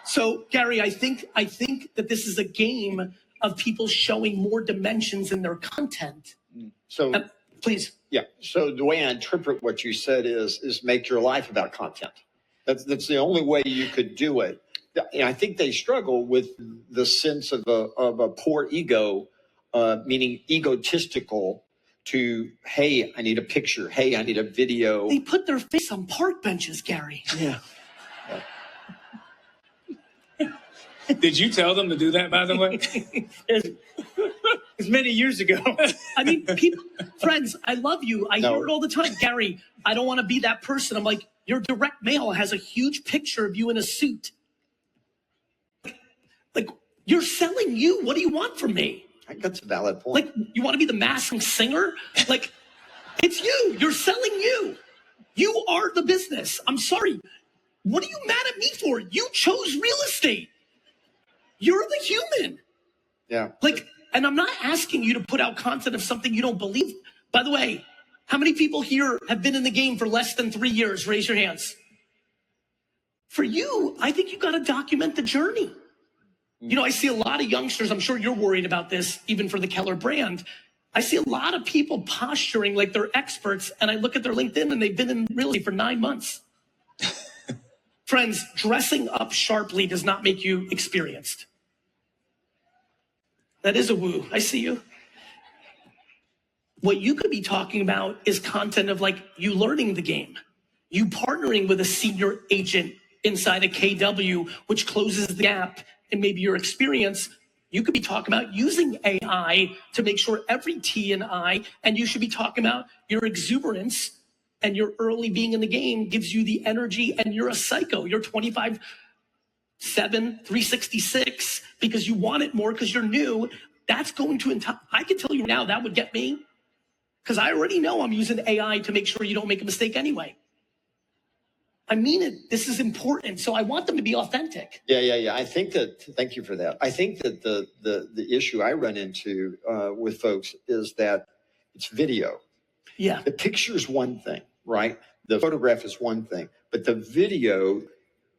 So, Gary, I think that this is a game of people showing more dimensions in their content. So, please. Yeah. So the way I interpret what you said is make your life about content. That's the only way you could do it. And I think they struggle with the sense of a poor ego, meaning egotistical. To, hey, I need a picture. Hey, I need a video. They put their face on park benches, Gary. Yeah. Did you tell them to do that, by the way? It's many years ago. I mean, friends, I love you. I hear it all the time. Gary, I don't want to be that person. I'm like, your direct mail has a huge picture of you in a suit. Like, you're selling you. What do you want from me? I think that's a valid point. Like, you want to be the Masked Singer? Like, it's you. You're selling you. You are the business. I'm sorry. What are you mad at me for? You chose real estate. You're the human. Yeah. Like, and I'm not asking you to put out content of something you don't believe. By the way, how many people here have been in the game for less than 3 years? Raise your hands. For you, I think you got to document the journey. You know, I see a lot of youngsters. I'm sure you're worried about this, even for the Keller brand. I see a lot of people posturing like they're experts, and I look at their LinkedIn and they've been in real estate for 9 months. Friends, dressing up sharply does not make you experienced. That is a woo. I see you. What you could be talking about is content of like you learning the game, you partnering with a senior agent inside a KW, which closes the gap in maybe your experience. You could be talking about using AI to make sure every T and I, and you should be talking about your exuberance and your early being in the game gives you the energy, and you're a psycho. You're 25/7, 366 because you want it more because you're new. That's going to, I can tell you now that would get me because I already know I'm using AI to make sure you don't make a mistake anyway. I mean it. This is important. So I want them to be authentic. Yeah. I think that, thank you for that. I think that the issue I run into with folks is that it's video. Yeah. The picture is one thing, right? The photograph is one thing, but the video,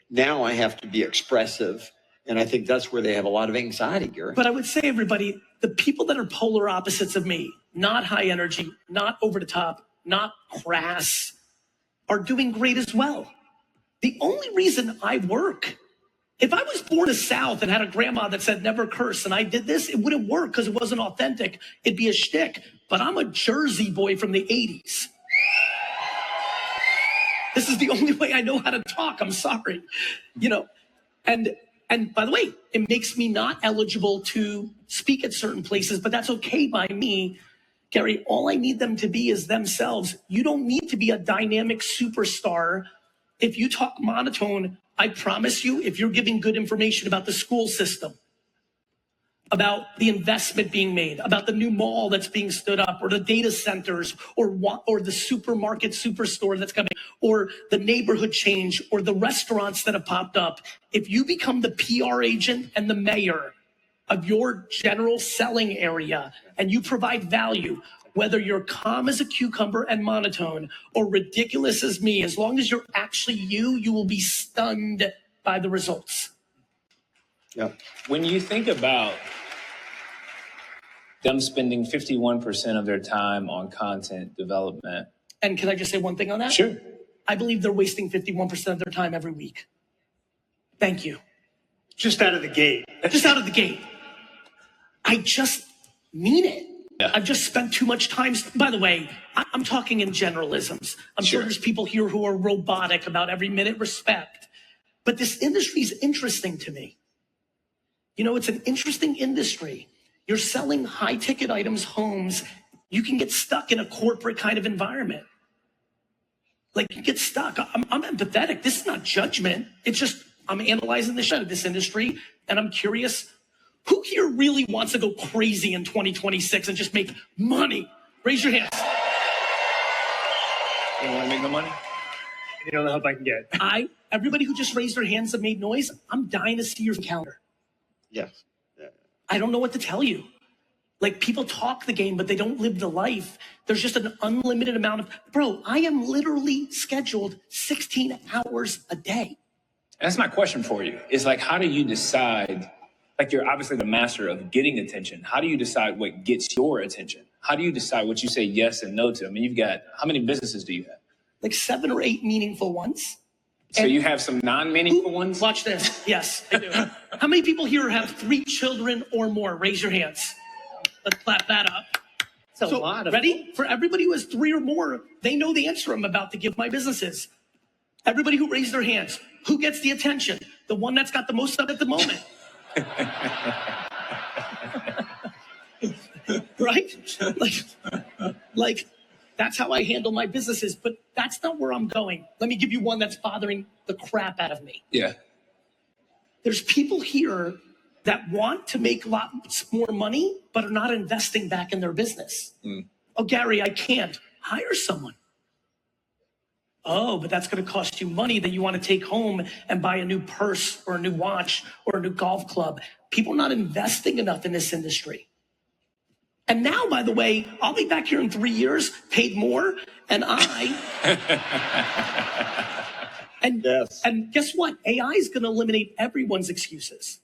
now I have to be expressive. And I think that's where they have a lot of anxiety, Gary. But I would say, everybody, the people that are polar opposites of me, not high energy, not over the top, not crass, are doing great as well. The only reason I work, if I was born in the South and had a grandma that said never curse and I did this, it wouldn't work because it wasn't authentic. It'd be a shtick. But I'm a Jersey boy from the 80s. This is the only way I know how to talk. I'm sorry. You know, and by the way, it makes me not eligible to speak at certain places, but that's okay by me. Gary, all I need them to be is themselves. You don't need to be a dynamic superstar. If you talk monotone, I promise you, if you're giving good information about the school system, about the investment being made, about the new mall that's being stood up, or the data centers, or the supermarket superstore that's coming, or the neighborhood change, or the restaurants that have popped up, if you become the PR agent and the mayor of your general selling area and you provide value, whether you're calm as a cucumber and monotone or ridiculous as me, as long as you're actually you will be stunned by the results. Yeah. When you think about them spending 51% of their time on content development. And can I just say one thing on that? Sure. I believe they're wasting 51% of their time every week. Thank you. Just out of the gate. Just out of the gate. I just mean it. Yeah. I've just spent too much time. By the way, I'm talking in generalisms. I'm sure there's people here who are robotic about every minute respect. But this industry is interesting to me. You know, it's an interesting industry. You're selling high ticket items, homes. You can get stuck in a corporate kind of environment. Like you get stuck. I'm empathetic. This is not judgment. It's just I'm analyzing the show, this industry, and I'm curious, who here really wants to go crazy in 2026 and just make money? Raise your hands. You want to make the money? You know the help I can get. Everybody who just raised their hands and made noise, I'm dying to see your calendar. Yes. Yeah. I don't know what to tell you. Like people talk the game, but they don't live the life. There's just an unlimited amount of, bro, I am literally scheduled 16 hours a day. That's my question for you. It's like, how do you decide, like you're obviously the master of getting attention. How do you decide what gets your attention? How do you decide what you say yes and no to? I mean, you've got, how many businesses do you have? Like 7 or 8 meaningful ones. So you have some non-meaningful ones? Watch this. Yes, I do. How many people here have 3 children or more? Raise your hands. Let's clap that up. That's a lot of ready? For everybody who has 3 or more, they know the answer I'm about to give my businesses. Everybody who raised their hands, who gets the attention? The one that's got the most of it at the moment. Right? Like that's how I handle my businesses, but that's not where I'm going. Let me give you one that's bothering the crap out of me. Yeah. There's people here that want to make lots more money, but are not investing back in their business. Oh, Gary, I can't. Hire someone. Oh, but that's going to cost you money that you want to take home and buy a new purse or a new watch or a new golf club. People are not investing enough in this industry. And now, by the way, I'll be back here in 3 years, paid more, and and guess what? AI is going to eliminate everyone's excuses.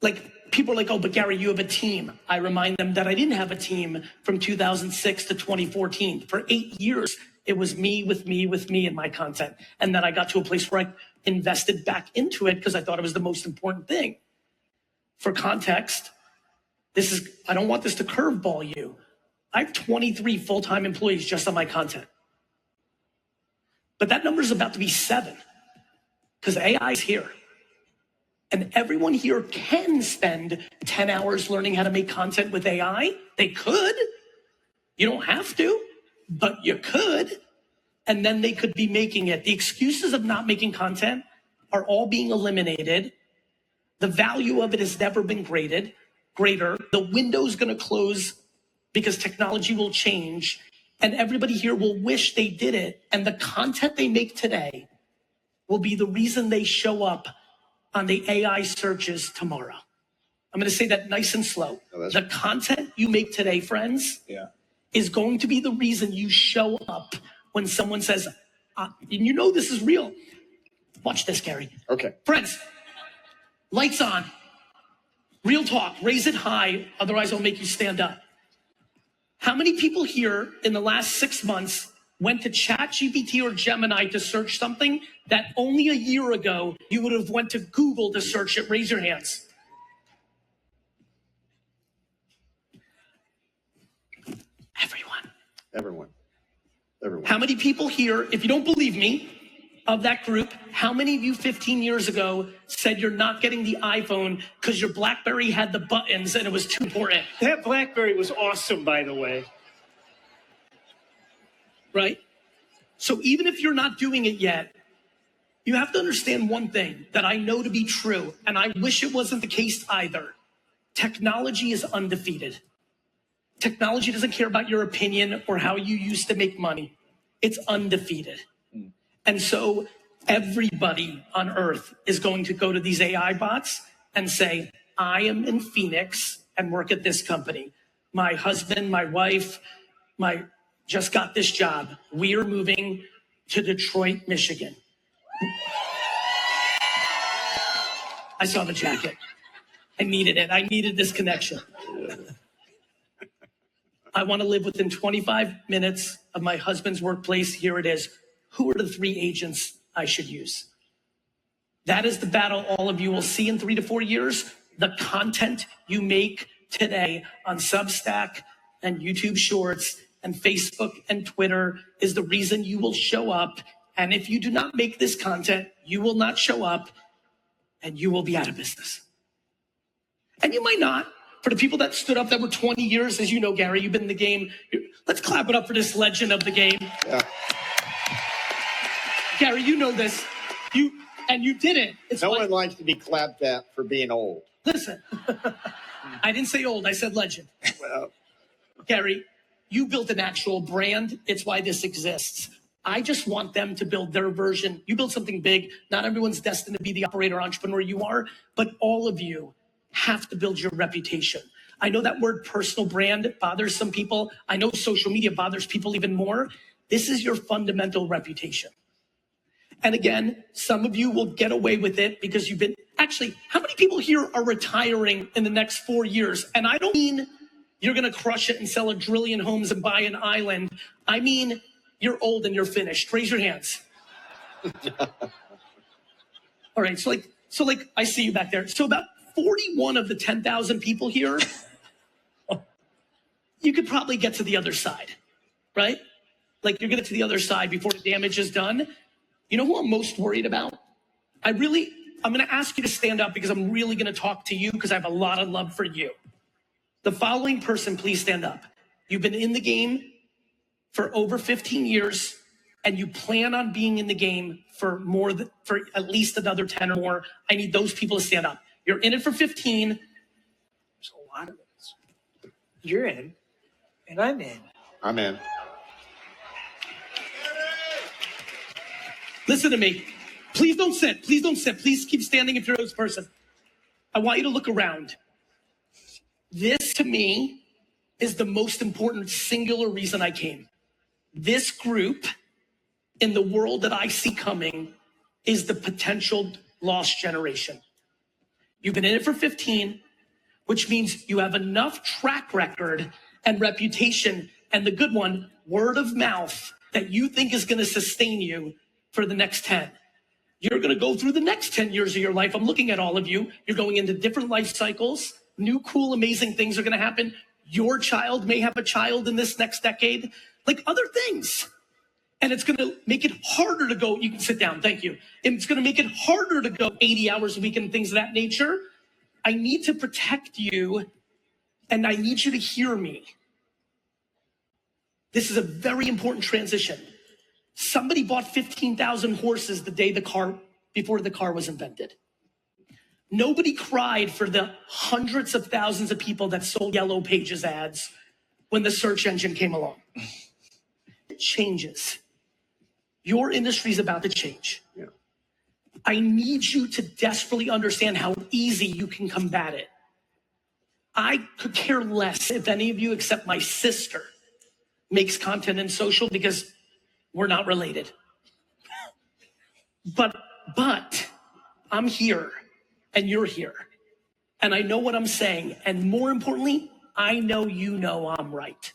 Like people are like, oh, but Gary, you have a team. I remind them that I didn't have a team from 2006 to 2014. For 8 years, it was me and my content. And then I got to a place where I invested back into it because I thought it was the most important thing. For context, I don't want this to curveball you. I have 23 full-time employees just on my content. But that number is about to be 7 because AI is here. And everyone here can spend 10 hours learning how to make content with AI. They could. You don't have to, but you could. And then they could be making it. The excuses of not making content are all being eliminated. The value of it has never been greater. The window's going to close because technology will change. And everybody here will wish they did it. And the content they make today will be the reason they show up on the AI searches tomorrow. I'm going to say that nice and slow. The content you make today, friends, is going to be the reason you show up when someone says, and you know this is real. Watch this, Gary. Okay. Friends, lights on. Real talk. Raise it high. Otherwise, I'll make you stand up. How many people here in the last 6 months went to ChatGPT or Gemini to search something that only a year ago you would have went to Google to search it? Raise your hands. Everyone. How many people here, if you don't believe me, of that group, how many of you 15 years ago said you're not getting the iPhone because your BlackBerry had the buttons and it was too important? That BlackBerry was awesome, by the way. Right? So even if you're not doing it yet, you have to understand one thing that I know to be true, and I wish it wasn't the case either. Technology is undefeated. Technology doesn't care about your opinion or how you used to make money. It's undefeated. And so everybody on earth is going to go to these AI bots and say, I am in Phoenix and work at this company. My husband, my wife, just got this job. We are moving to Detroit, Michigan. I saw the jacket. I needed it. I needed this connection. I want to live within 25 minutes of my husband's workplace. Here it is. Who are the 3 agents I should use? That is the battle all of you will see in 3 to 4 years. The content you make today on Substack and YouTube Shorts and Facebook and Twitter is the reason you will show up. And if you do not make this content, you will not show up and you will be out of business. And you might not. For the people that stood up that were 20 years, as you know, Gary, you've been in the game. Let's clap it up for this legend of the game. Yeah. Gary, you know this. You did it. It's No like, one likes to be clapped at for being old. listen, I didn't say old. I said legend. Well, Gary, you built an actual brand. It's why this exists. I just want them to build their version. You build something big. Not everyone's destined to be the operator entrepreneur you are, but all of you have to build your reputation. I know that word personal brand bothers some people. I know social media bothers people even more. This is your fundamental reputation. And again, some of you will get away with it because you've been, actually, how many people here are retiring in the next 4 years? And I don't mean you're going to crush it and sell 1 trillion homes and buy an island. I mean, you're old and you're finished. Raise your hands. All right. So like, I see you back there. So about 41 of the 10,000 people here, you could probably get to the other side, right? Like you're going to get to the other side before the damage is done. You know who I'm most worried about? I'm going to ask you to stand up because I'm really going to talk to you because I have a lot of love for you. The following person, please stand up. You've been in the game for over 15 years and you plan on being in the game for at least another 10 or more. I need those people to stand up. You're in it for 15. There's a lot of us. You're in, and I'm in. I'm in. Listen to me. Please don't sit. Please don't sit. Please keep standing if you're this person. I want you to look around. This, to me, is the most important singular reason I came. This group, in the world that I see coming, is the potential lost generation. You've been in it for 15, which means you have enough track record and reputation, and the good one, word of mouth, that you think is going to sustain you for the next 10. You're going to go through the next 10 years of your life. I'm looking at all of you. You're going into different life cycles. New, cool, amazing things are going to happen. Your child may have a child in this next decade, like other things. And it's going to make it harder to go. You can sit down. Thank you. It's going to make it harder to go 80 hours a week and things of that nature. I need to protect you, and I need you to hear me. This is a very important transition. Somebody bought 15,000 horses the day before the car was invented. Nobody cried for the hundreds of thousands of people that sold Yellow Pages ads when the search engine came along. It changes. Your industry is about to change. Yeah. I need you to desperately understand how easy you can combat it. I could care less if any of you except my sister makes content in social because we're not related. But I'm here and you're here. And I know what I'm saying. And more importantly, I know you know I'm right.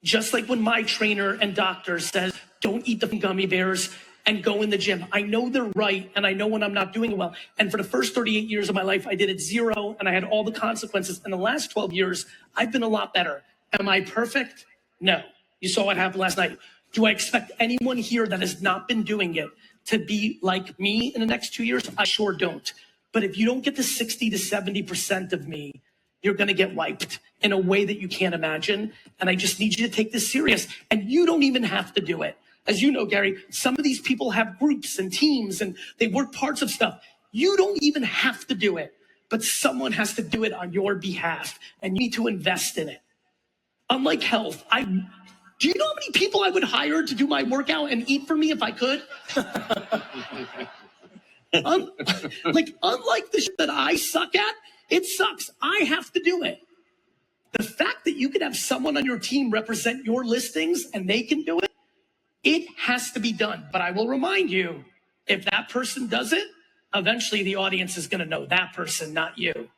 Just like when my trainer and doctor says, don't eat the gummy bears and go in the gym. I know they're right, and I know when I'm not doing well. And for the first 38 years of my life, I did it 0, and I had all the consequences. In the last 12 years, I've been a lot better. Am I perfect? No. You saw what happened last night. Do I expect anyone here that has not been doing it to be like me in the next 2 years? I sure don't. But if you don't get to 60 to 70% of me, you're going to get wiped in a way that you can't imagine. And I just need you to take this serious. And you don't even have to do it. As you know, Gary, some of these people have groups and teams and they work parts of stuff. You don't even have to do it, but someone has to do it on your behalf, and you need to invest in it. Unlike health, do you know how many people I would hire to do my workout and eat for me if I could? Unlike the shit that I suck at, it sucks. I have to do it. The fact that you can have someone on your team represent your listings and they can do it, it has to be done. But I will remind you, if that person does it, eventually the audience is going to know that person, not you.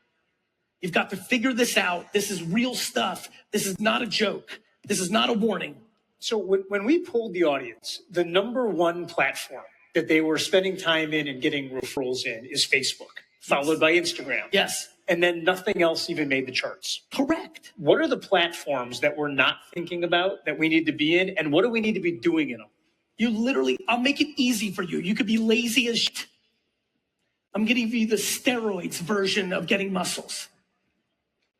You've got to figure this out. This is real stuff. This is not a joke. This is not a warning. So when we polled the audience, the number one platform that they were spending time in and getting referrals in is Facebook, followed by Instagram. Yes. And then nothing else even made the charts. Correct. What are the platforms that we're not thinking about that we need to be in? And what do we need to be doing in them? You literally, I'll make it easy for you. You could be lazy as shit. I'm going to give you the steroids version of getting muscles.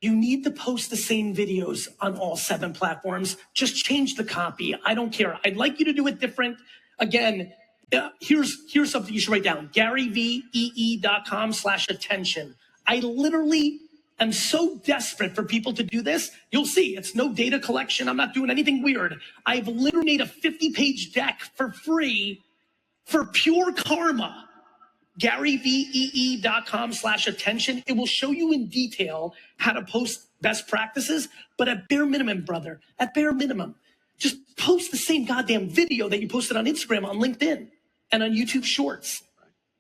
You need to post the same videos on all 7 platforms. Just change the copy. I don't care. I'd like you to do it different. Again, here's something you should write down. GaryVee.com/attention. I literally am so desperate for people to do this. You'll see, it's no data collection. I'm not doing anything weird. I've literally made a 50-page deck for free for pure karma. GaryVee.com/attention. It will show you in detail how to post best practices, but at bare minimum, brother, at bare minimum, just post the same goddamn video that you posted on Instagram, on LinkedIn, and on YouTube Shorts.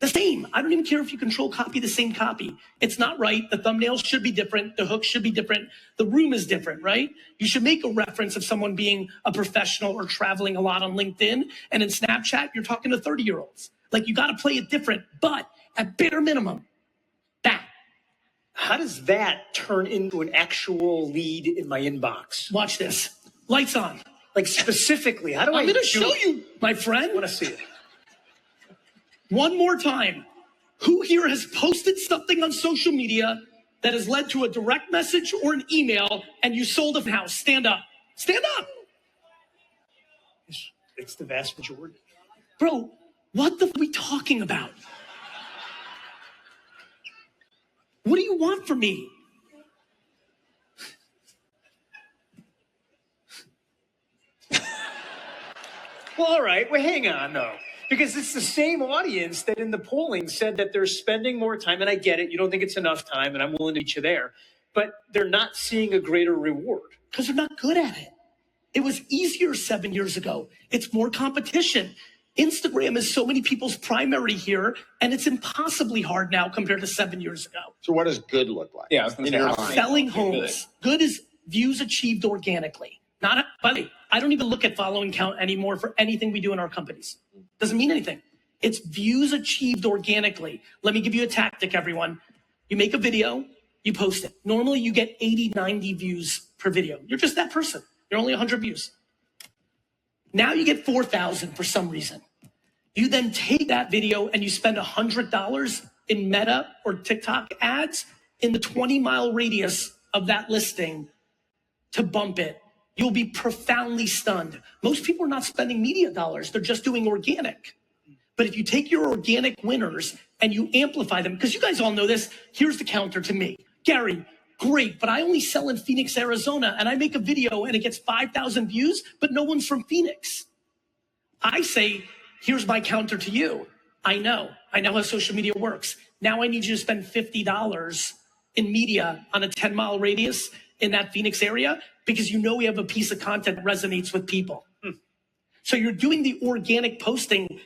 The same. I don't even care if you control copy the same copy. It's not right. The thumbnails should be different. The hook should be different. The room is different, right? You should make a reference of someone being a professional or traveling a lot on LinkedIn. And in Snapchat, you're talking to 30-year-olds. Like, you got to play it different. But at bare minimum, that. How does that turn into an actual lead in my inbox? Watch this. Lights on. Like, specifically, how do I'm going to show you, my friend. I want to see it. One more time. Who here has posted something on social media that has led to a direct message or an email and you sold a house? Stand up. Stand up. It's the vast majority. Bro, what the f are we talking about? What do you want from me? Well, all right. Well, hang on, though. Because it's the same audience that in the polling said that they're spending more time. And I get it. You don't think it's enough time, and I'm willing to meet you there. But they're not seeing a greater reward. Because they're not good at it. It was easier 7 years ago. It's more competition. Instagram is so many people's primary here, and it's impossibly hard now compared to 7 years ago. So what does good look like? Yeah, I was going to say, how can we Selling make it good? homes. Good is views achieved organically. Not, by the way, I don't even look at following count anymore for anything we do in our companies. Doesn't mean anything. It's views achieved organically. Let me give you a tactic, everyone. You make a video, you post it. Normally you get 80, 90 views per video. You're just that person. You're only 100 views. Now you get 4,000 for some reason. You then take that video and you spend $100 in Meta or TikTok ads in the 20-mile radius of that listing to bump it. You'll be profoundly stunned. Most people are not spending media dollars. They're just doing organic. But if you take your organic winners and you amplify them, because you guys all know this, here's the counter to me. Gary, great, but I only sell in Phoenix, Arizona, and I make a video and it gets 5,000 views, but no one's from Phoenix. I say, here's my counter to you. I know how social media works. Now I need you to spend $50 in media on a 10-mile radius in that Phoenix area because you know we have a piece of content that resonates with people. So you're doing the organic posting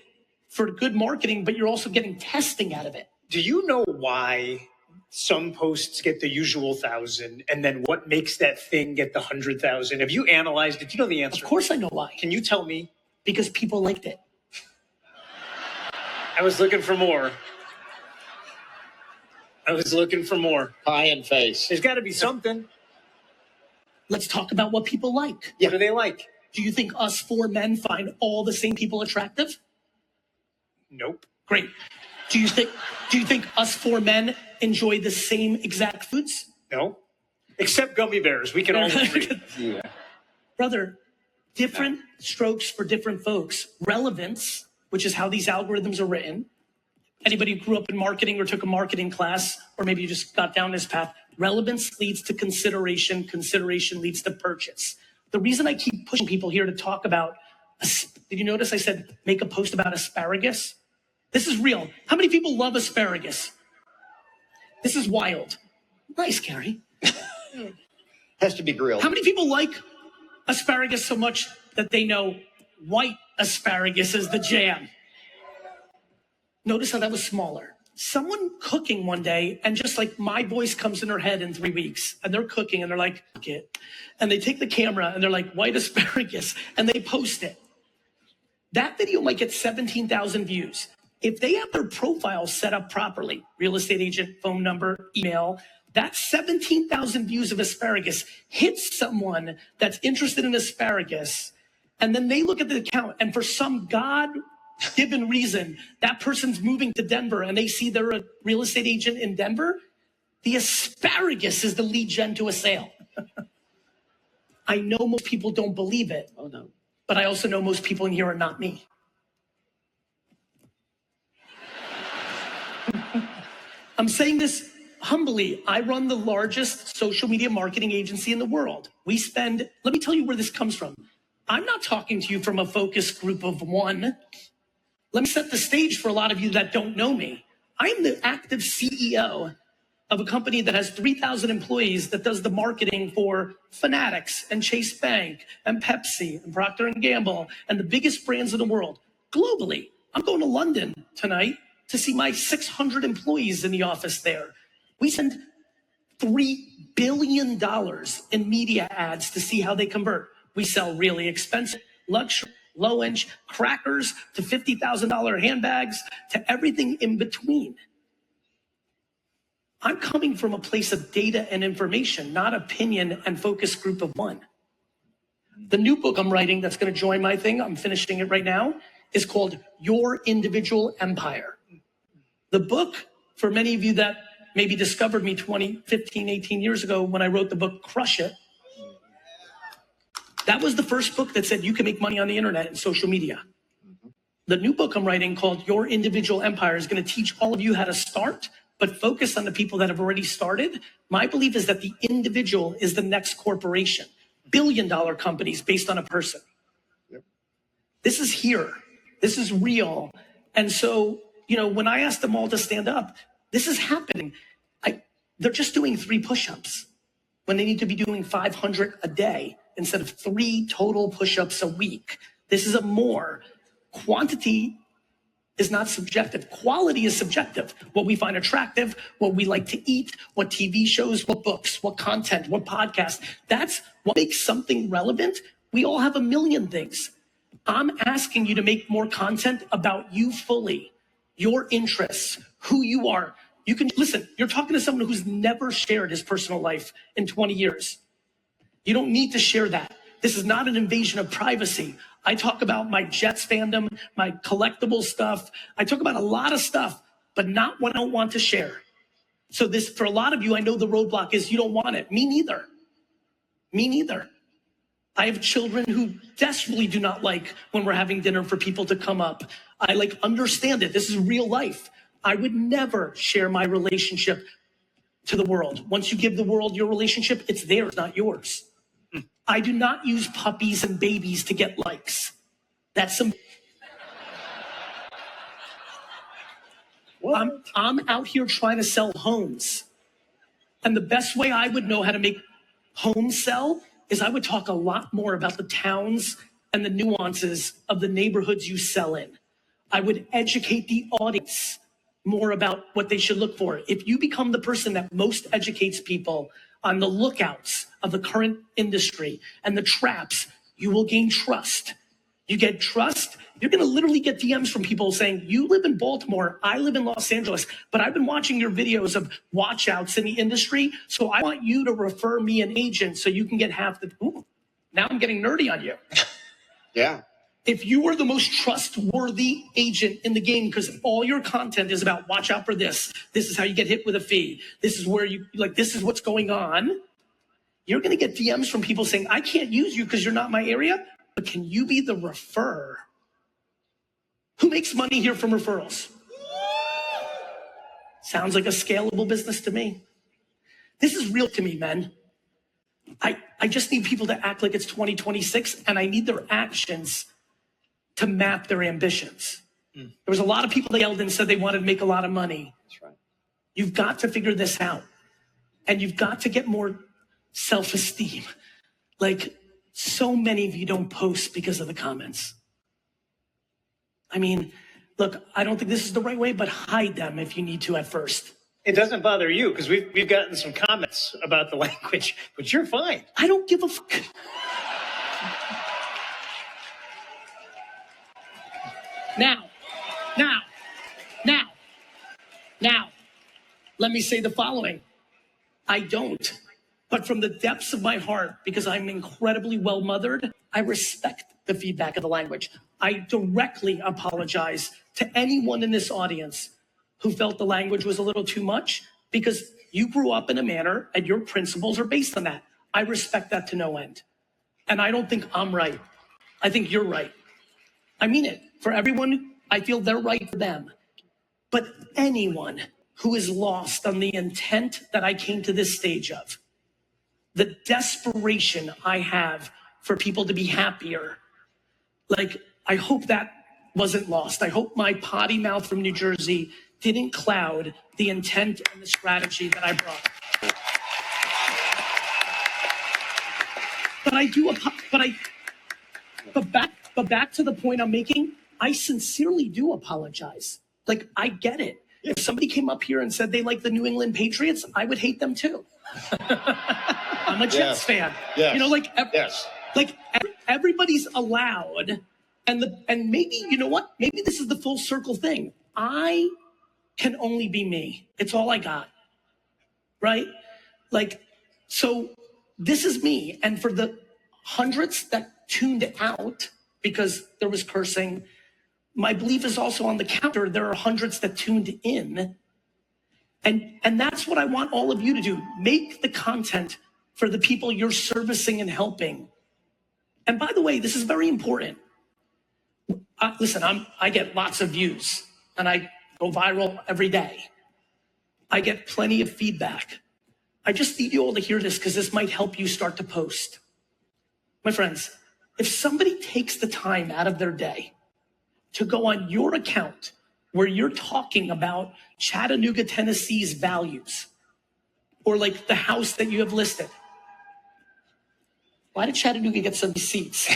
for good marketing, but you're also getting testing out of it. Do you know why some posts get the usual 1,000 and then what makes that thing get the 100,000? Have you analyzed it? Do you know the answer? Of course I know why. Can you tell me? Because people liked it. I was looking for more. Pie and face. There's got to be something. Let's talk about what people like. What do they like? Do you think us 4 men find all the same people attractive? Nope. Great. Do you think us 4 men enjoy the same exact foods? No. Except gummy bears. We can all agree. Yeah. Brother, different strokes for different folks. Relevance, which is how these algorithms are written. Anybody who grew up in marketing or took a marketing class, or maybe you just got down this path, relevance leads to consideration. Consideration leads to purchase. The reason I keep pushing people here to talk about, did you notice I said make a post about asparagus? This is real. How many people love asparagus? This is wild. Nice, Gary. Has to be grilled. How many people like asparagus so much that they know white asparagus is the jam? Notice how that was smaller. someone cooking one day and just like my voice comes in their head in 3 weeks and they're cooking and they're like, cook it. And they take the camera and they're like, white asparagus, and they post it. That video might get 17,000 views. If they have their profile set up properly, real estate agent, phone number, email, that 17,000 views of asparagus hits someone that's interested in asparagus. And then they look at the account and for some God-given reason, that person's moving to Denver and they see they're a real estate agent in Denver. The asparagus is the lead gen to a sale. I know most people don't believe it. Oh no. But I also know most people in here are not me. I'm saying this humbly. I run the largest social media marketing agency in the world. Let me tell you where this comes from. I'm not talking to you from a focus group of one. Let me set the stage for a lot of you that don't know me. I am the active CEO of a company that has 3,000 employees that does the marketing for Fanatics and Chase Bank and Pepsi and Procter & Gamble and the biggest brands in the world globally. I'm going to London tonight to see my 600 employees in the office there. We send $3 billion in media ads to see how they convert. We sell really expensive, luxury, low-end crackers to $50,000 handbags to everything in between. I'm coming from a place of data and information, not opinion and focus group of one. The new book I'm writing that's going to join my thing, I'm finishing it right now, is called Your Individual Empire. The book, for many of you that maybe discovered me 20, 15, 18 years ago when I wrote the book Crush It, that was the first book that said you can make money on the internet and social media. The new book I'm writing called Your Individual Empire is going to teach all of you how to start, but focus on the people that have already started. My belief is that the individual is the next corporation. Billion-dollar companies based on a person. Yep. This is here. This is real. And so, when I ask them all to stand up, this is happening. They're just doing 3 push-ups when they need to be doing 500 a day instead of 3 total push-ups a week. This is a more. Quantity is not subjective. Quality is subjective. What we find attractive, what we like to eat, what TV shows, what books, what content, what podcasts. That's what makes something relevant. We all have a million things. I'm asking you to make more content about you fully, your interests, who you are. You can listen, you're talking to someone who's never shared his personal life in 20 years. You don't need to share that. This is not an invasion of privacy. I talk about my Jets fandom, my collectible stuff. I talk about a lot of stuff, but not what I don't want to share. So this, for a lot of you, I know the roadblock is you don't want it. Me neither. Me neither. I have children who desperately do not like when we're having dinner for people to come up. I understand it. This is real life. I would never share my relationship to the world. Once you give the world your relationship, it's theirs, not yours. I do not use puppies and babies to get likes. That's some. I'm out here trying to sell homes. And the best way I would know how to make homes sell is I would talk a lot more about the towns and the nuances of the neighborhoods you sell in. I would educate the audience more about what they should look for. If you become the person that most educates people on the lookouts of the current industry and the traps, you will gain trust. You get trust, you're going to literally get DMs from people saying, you live in Baltimore, I live in Los Angeles, but I've been watching your videos of watch outs in the industry, so I want you to refer me an agent so you can get half the. Ooh, now I'm getting nerdy on you. Yeah. If you are the most trustworthy agent in the game, because all your content is about watch out for this is how you get hit with a fee, this is where you, this is what's going on, you're going to get DMs from people saying, I can't use you because you're not my area, but can you be the referrer? Who makes money here from referrals? Sounds like a scalable business to me. This is real to me, men. I just need people to act like it's 2026, and I need their actions to map their ambitions. There was a lot of people that yelled and said they wanted to make a lot of money. That's right. You've got to figure this out. And you've got to get more self-esteem. So many of you don't post because of the comments. I mean, look, I don't think this is the right way, but hide them if you need to at first. It doesn't bother you because we've gotten some comments about the language, but you're fine. I don't give a fuck. Now, let me say the following. I don't, but from the depths of my heart, because I'm incredibly well-mothered, I respect the feedback of the language. I directly apologize to anyone in this audience who felt the language was a little too much, because you grew up in a manner and your principles are based on that. I respect that to no end. And I don't think I'm right. I think you're right. I mean it. For everyone, I feel they're right for them. But anyone who is lost on the intent that I came to this stage of, the desperation I have for people to be happier, like, I hope that wasn't lost. I hope my potty mouth from New Jersey didn't cloud the intent and the strategy that I brought. But back to the point I'm making, I sincerely do apologize. Like, I get it. If somebody came up here and said they like the New England Patriots, I would hate them too. I'm a Jets fan. Yes. You know, like, Yes. like everybody's allowed. And maybe, you know what? Maybe this is the full circle thing. I can only be me. It's all I got. Right? Like, so this is me. And for the hundreds that tuned out because there was cursing, my belief is also on the counter. There are hundreds that tuned in. And that's what I want all of you to do. Make the content for the people you're servicing and helping. And by the way, this is very important. Listen, I get lots of views and I go viral every day. I get plenty of feedback. I just need you all to hear this because this might help you start to post. My friends, if somebody takes the time out of their day to go on your account where you're talking about Chattanooga, Tennessee's values, or like the house that you have listed, why did Chattanooga get some seats?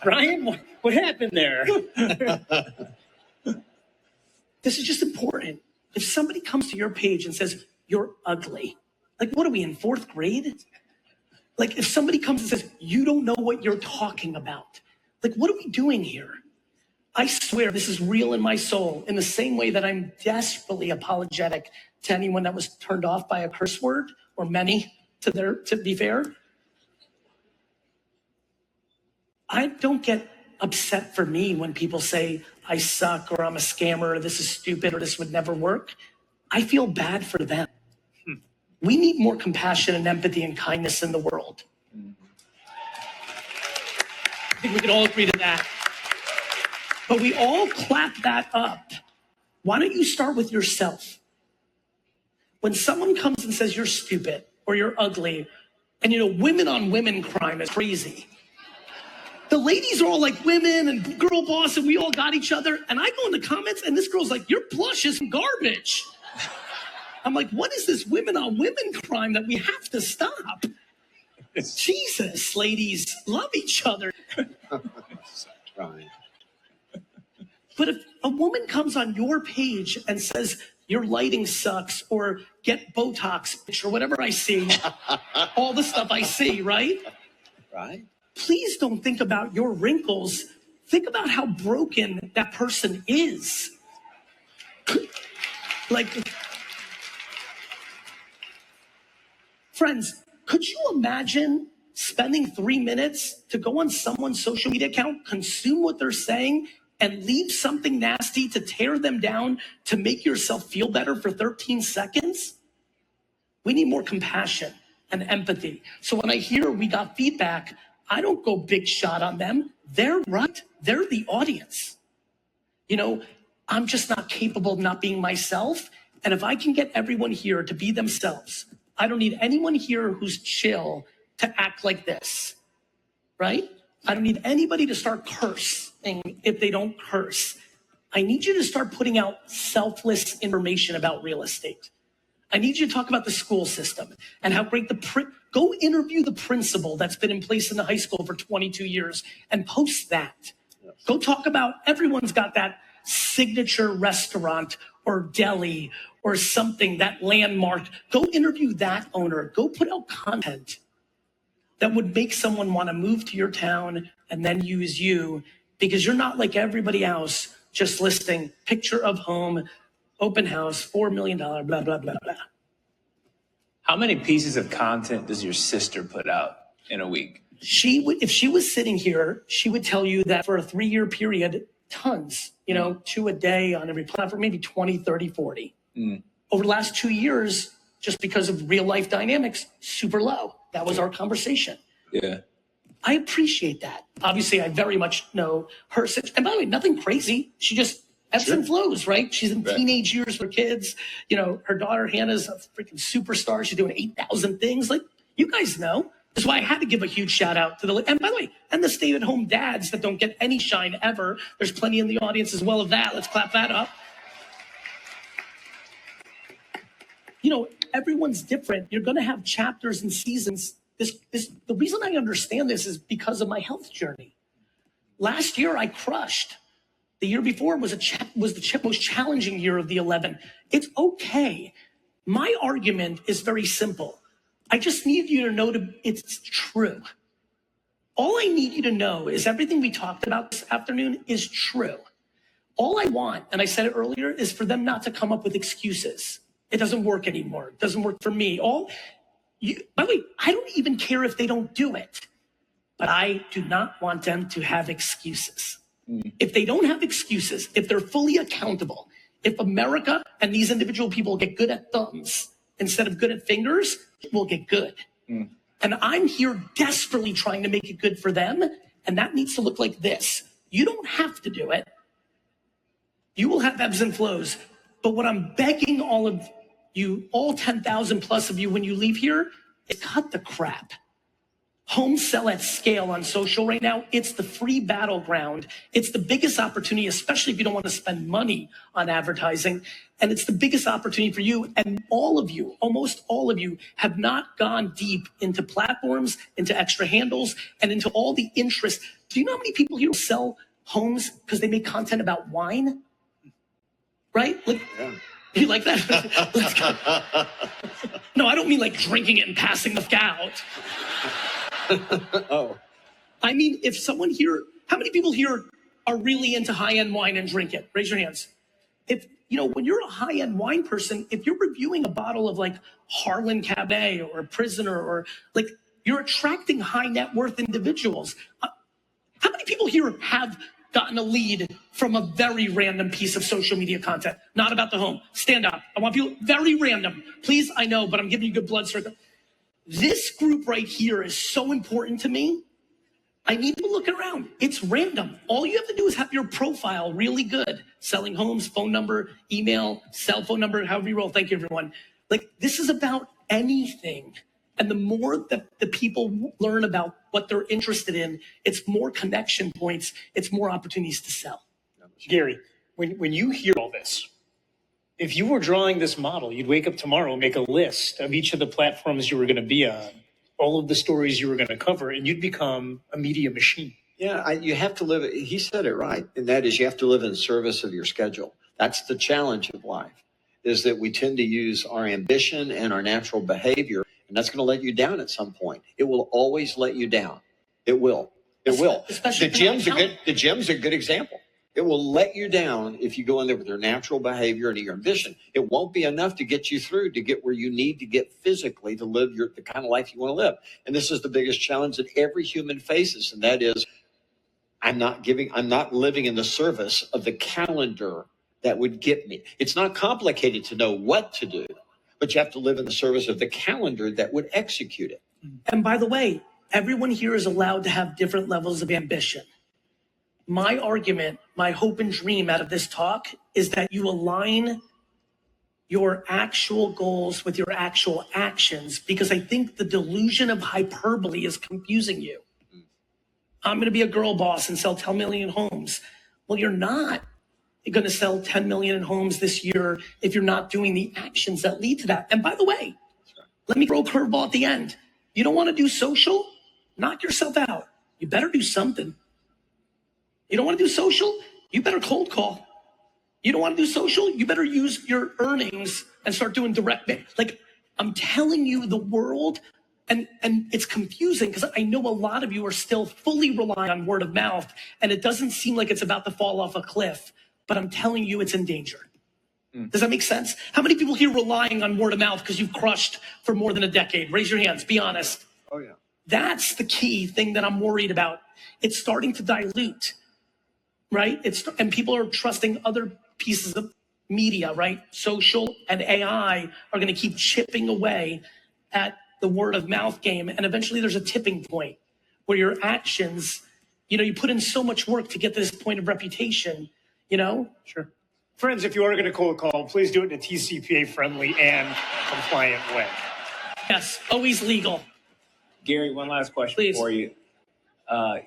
Ryan, what happened there? This is just important. If somebody comes to your page and says, you're ugly, like, what are we in, 4th grade? Like, if somebody comes and says, you don't know what you're talking about, like, what are we doing here? I swear this is real in my soul, in the same way that I'm desperately apologetic to anyone that was turned off by a curse word, or many, to be fair. I don't get upset for me when people say I suck, or I'm a scammer, or this is stupid, or this would never work. I feel bad for them. We need more compassion and empathy and kindness in the world. I think we can all agree to that. But we all clap that up. Why don't you start with yourself? When someone comes and says you're stupid or you're ugly, and you know, women on women crime is crazy. The ladies are all like women and girl boss, and we all got each other. And I go in the comments, and this girl's like, your blush is garbage. I'm like, what is this women on women crime that we have to stop? Jesus, ladies, love each other. But if a woman comes on your page and says, your lighting sucks, or get Botox, or whatever I see, all the stuff I see, right? Right. Please don't think about your wrinkles. Think about how broken that person is. Like, friends, could you imagine spending 3 minutes to go on someone's social media account, consume what they're saying, and leave something nasty to tear them down to make yourself feel better for 13 seconds? We need more compassion and empathy. So when I hear we got feedback, I don't go big shot on them. They're right. They're the audience. You know, I'm just not capable of not being myself. And if I can get everyone here to be themselves, I don't need anyone here who's chill to act like this, right? I don't need anybody to start cursing if they don't curse. I need you to start putting out selfless information about real estate. I need you to talk about the school system and how great go interview the principal that's been in place in the high school for 22 years and post that. Go talk about, everyone's got that signature restaurant or deli or something, that landmark. Go interview that owner. Go put out content that would make someone want to move to your town and then use you, because you're not like everybody else just listing picture of home, open house, $4 million, blah, blah, blah, blah. How many pieces of content does your sister put out in a week? If she was sitting here, she would tell you that for a 3-year period, tons, 2 a day on every platform, maybe 20, 30, 40. Over the last 2 years, just because of real life dynamics, super low. That was our conversation. Yeah. I appreciate that. Obviously, I very much know her. And by the way, nothing crazy. She just ebbs and flows, right? She's in teenage years for kids. Her daughter, Hannah's a freaking superstar. She's doing 8,000 things. Like, you guys know. That's why I had to give a huge shout out to and by the way, and the stay-at-home dads that don't get any shine ever. There's plenty in the audience as well of that. Let's clap that up. Everyone's different. You're going to have chapters and seasons. The reason I understand this is because of my health journey. Last year, I crushed. The year before was the most challenging year of the 11. It's okay. My argument is very simple. I just need you to know it's true. All I need you to know is everything we talked about this afternoon is true. All I want, and I said it earlier, is for them not to come up with excuses. It doesn't work anymore. It doesn't work for me. By the way, I don't even care if they don't do it, but I do not want them to have excuses. If they don't have excuses, if they're fully accountable, if America and these individual people get good at thumbs instead of good at fingers, it will get good. And I'm here desperately trying to make it good for them, and that needs to look like this. You don't have to do it. You will have ebbs and flows, but what I'm begging all of you, all 10,000 plus of you, when you leave here, is cut the crap. Homes sell at scale on social right now. It's the free battleground. It's the biggest opportunity, especially if you don't want to spend money on advertising. And it's the biggest opportunity for you. And all of you, almost all of you, have not gone deep into platforms, into extra handles, and into all the interest. Do you know how many people here sell homes because they make content about wine? Right? You like that? Let's go. No, I don't mean like drinking it and passing the out. Oh. I mean, if someone here, how many people here are really into high-end wine and drink it? Raise your hands. If, when you're a high-end wine person, if you're reviewing a bottle of like Harlan Cabernet or Prisoner or like, you're attracting high net worth individuals. How many people here have gotten a lead from a very random piece of social media content? Not about the home. Stand up. I want people, very random. Please, I know, but I'm giving you good blood circle. This group right here is so important to me. I need to look around. It's random. All you have to do is have your profile really good. Selling homes, phone number, email, cell phone number, however you roll. Thank you, everyone. Like, this is about anything. And the more that the people learn about what they're interested in, it's more connection points. It's more opportunities to sell. Gary, when you hear all this, if you were drawing this model, you'd wake up tomorrow, make a list of each of the platforms you were going to be on, all of the stories you were going to cover, and you'd become a media machine. Yeah, you have to live. He said it right, and that is you have to live in service of your schedule. That's the challenge of life, is that we tend to use our ambition and our natural behavior, and that's going to let you down at some point. It will always let you down. It will. It will. Especially the gym's a good example. It will let you down if you go in there with your natural behavior and your ambition. It won't be enough to get you through to get where you need to get physically to live the kind of life you want to live. And this is the biggest challenge that every human faces, and that is I'm not living in the service of the calendar that would get me. It's not complicated to know what to do, but you have to live in the service of the calendar that would execute it. And by the way, everyone here is allowed to have different levels of ambition. My argument, my hope and dream out of this talk is that you align your actual goals with your actual actions, because I think the delusion of hyperbole is confusing you. I'm going to be a girl boss and sell 10 million homes. Well, you're not. going to sell 10 million in homes this year if you're not doing the actions that lead to that. And by the way, let me throw a curveball at the end. You don't want to do social? Knock yourself out. You better do something. You don't want to do social? You better cold call. You don't want to do social? You better use your earnings and start doing direct. Like, I'm telling you, the world, and it's confusing because I know a lot of you are still fully relying on word of mouth, and it doesn't seem like it's about to fall off a cliff, but I'm telling you it's in danger. Does that make sense? How many people here relying on word of mouth because you've crushed for more than a decade? Raise your hands. Be honest. Oh, yeah. That's the key thing that I'm worried about. It's starting to dilute, right? And people are trusting other pieces of media, right? Social and AI are going to keep chipping away at the word of mouth game. And eventually there's a tipping point where your actions, you put in so much work to get to this point of reputation, Sure. Friends, if you are going to cold call, please do it in a TCPA friendly and compliant way. Yes, always legal. Gary, one last question Please. for you.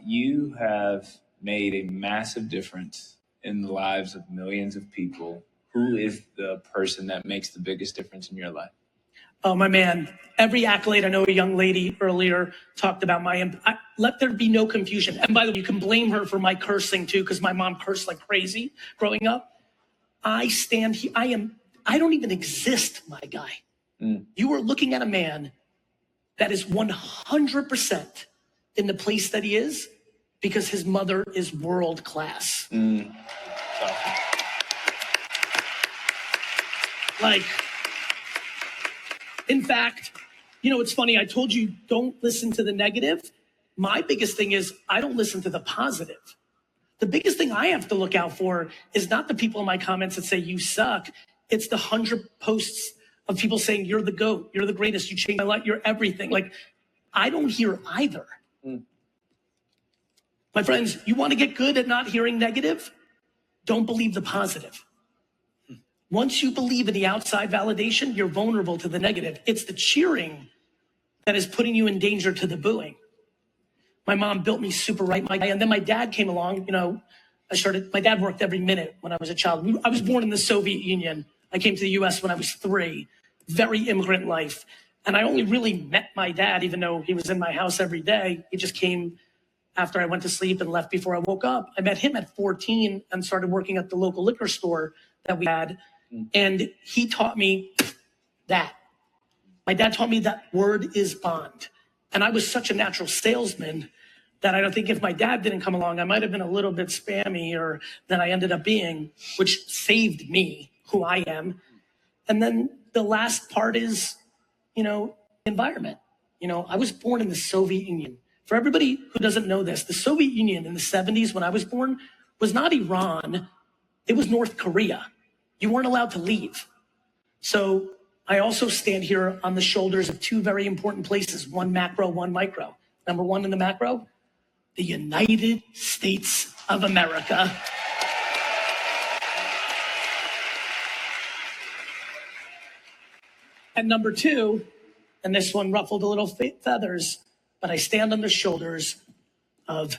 You have made a massive difference in the lives of millions of people. Who is the person that makes the biggest difference in your life? Oh, my man. Every accolade. I know a young lady earlier talked about let there be no confusion. And by the way, you can blame her for my cursing too, because my mom cursed like crazy growing up. I stand here. I don't even exist, my guy. You are looking at a man that is 100% in the place that he is because his mother is world class. Like, in fact, it's funny. I told you don't listen to the negative. My biggest thing is I don't listen to the positive. The biggest thing I have to look out for is not the people in my comments that say you suck. It's the 100 posts of people saying you're the GOAT, you're the greatest, you changed my life, you're everything. Like, I don't hear either. My friends, you want to get good at not hearing negative? Don't believe the positive. Once you believe in the outside validation, you're vulnerable to the negative. It's the cheering that is putting you in danger to the booing. My mom built me super right, and then my dad came along. My dad worked every minute when I was a child. I was born in the Soviet Union. I came to the US when I was 3, very immigrant life. And I only really met my dad, even though he was in my house every day. He just came after I went to sleep and left before I woke up. I met him at 14 and started working at the local liquor store that we had. And he taught me that. My dad taught me that word is bond. And I was such a natural salesman that I don't think if my dad didn't come along, I might have been a little bit spammier than I ended up being, which saved me, who I am. And then the last part is, environment. I was born in the Soviet Union. For everybody who doesn't know this, the Soviet Union in the 70s when I was born was not Iran. It was North Korea. You weren't allowed to leave. So I also stand here on the shoulders of 2 very important places, one macro, one micro. Number 1 in the macro, the United States of America. And number 2, and this one ruffled a little feathers, but I stand on the shoulders of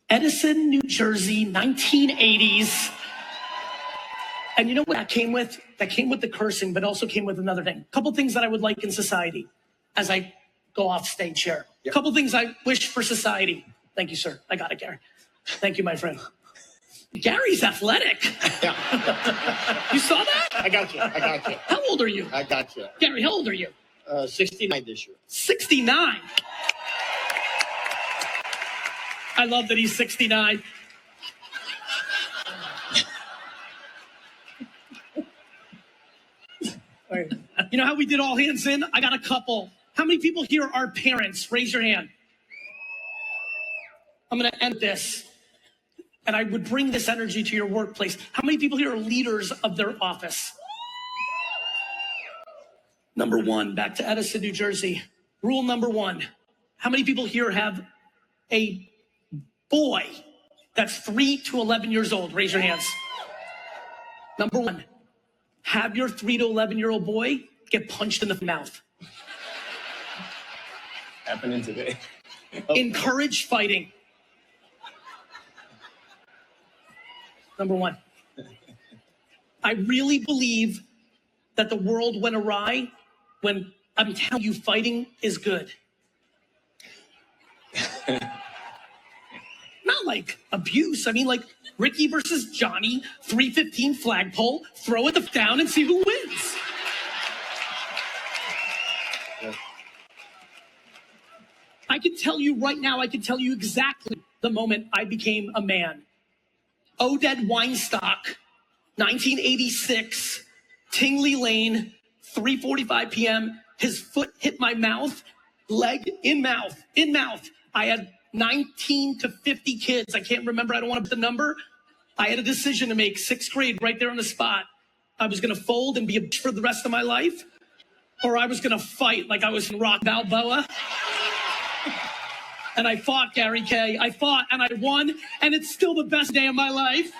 Edison, New Jersey, 1980s. And you know what that came with? That came with the cursing, but also came with another thing. A couple things that I would like in society as I go off stage here. A couple things I wish for society. Thank you, sir. I got it, Gary. Thank you, my friend. Gary's athletic. Yeah. You saw that? I got you. How old are you? I got you. Gary, how old are you? 69 this year. 69. I love that he's 69. You know how we did all hands in? I got a couple. How many people here are parents? Raise your hand. I'm going to end this. And I would bring this energy to your workplace. How many people here are leaders of their office? Number 1, back to Edison, New Jersey. Rule number 1. How many people here have a boy that's 3 to 11 years old? Raise your hands. Number 1, have your 3 to 11-year-old boy get punched in the mouth. Happening today. Encourage fighting. Number 1. I really believe that the world went awry when I'm telling you fighting is good. Not like abuse. I mean, like Ricky versus Johnny, 315 flagpole, throw it down and see who wins. I can tell you right now, I can tell you exactly the moment I became a man. Oded Weinstock, 1986, Tingley Lane, 3:45 p.m. His foot hit my mouth, leg in mouth, in mouth. I had 19 to 50 kids. I can't remember. I don't want to put the number. I had a decision to make, 6th grade, right there on the spot. I was going to fold and be a bitch for the rest of my life, or I was going to fight like I was in Rock Balboa. And I fought, Gary K. I fought and I won, and it's still the best day of my life.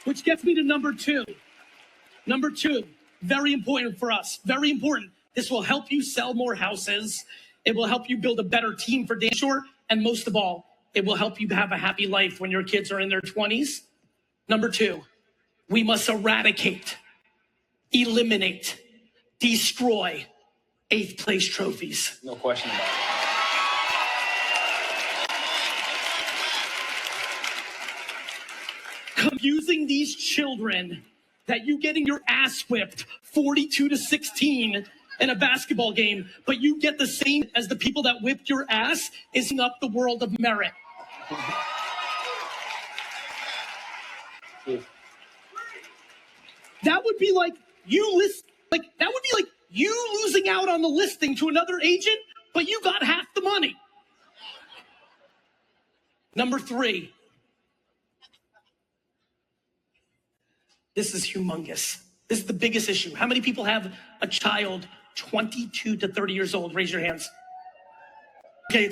Which gets me to number two. Number two, very important for us, very important. This will help you sell more houses. It will help you build a better team for damn sure. And most of all, it will help you have a happy life when your kids are in their 20s. Number two, we must eradicate, eliminate, destroy 8th place trophies. No question about it. Confusing these children that you getting your ass whipped 42-16 in a basketball game, but you get the same as the people that whipped your ass isn't up the world of merit. That would be like you that would be like you losing out on the listing to another agent, but you got half the money. Number three. This is humongous. This is the biggest issue. How many people have a child 22 to 30 years old? Raise your hands. Okay,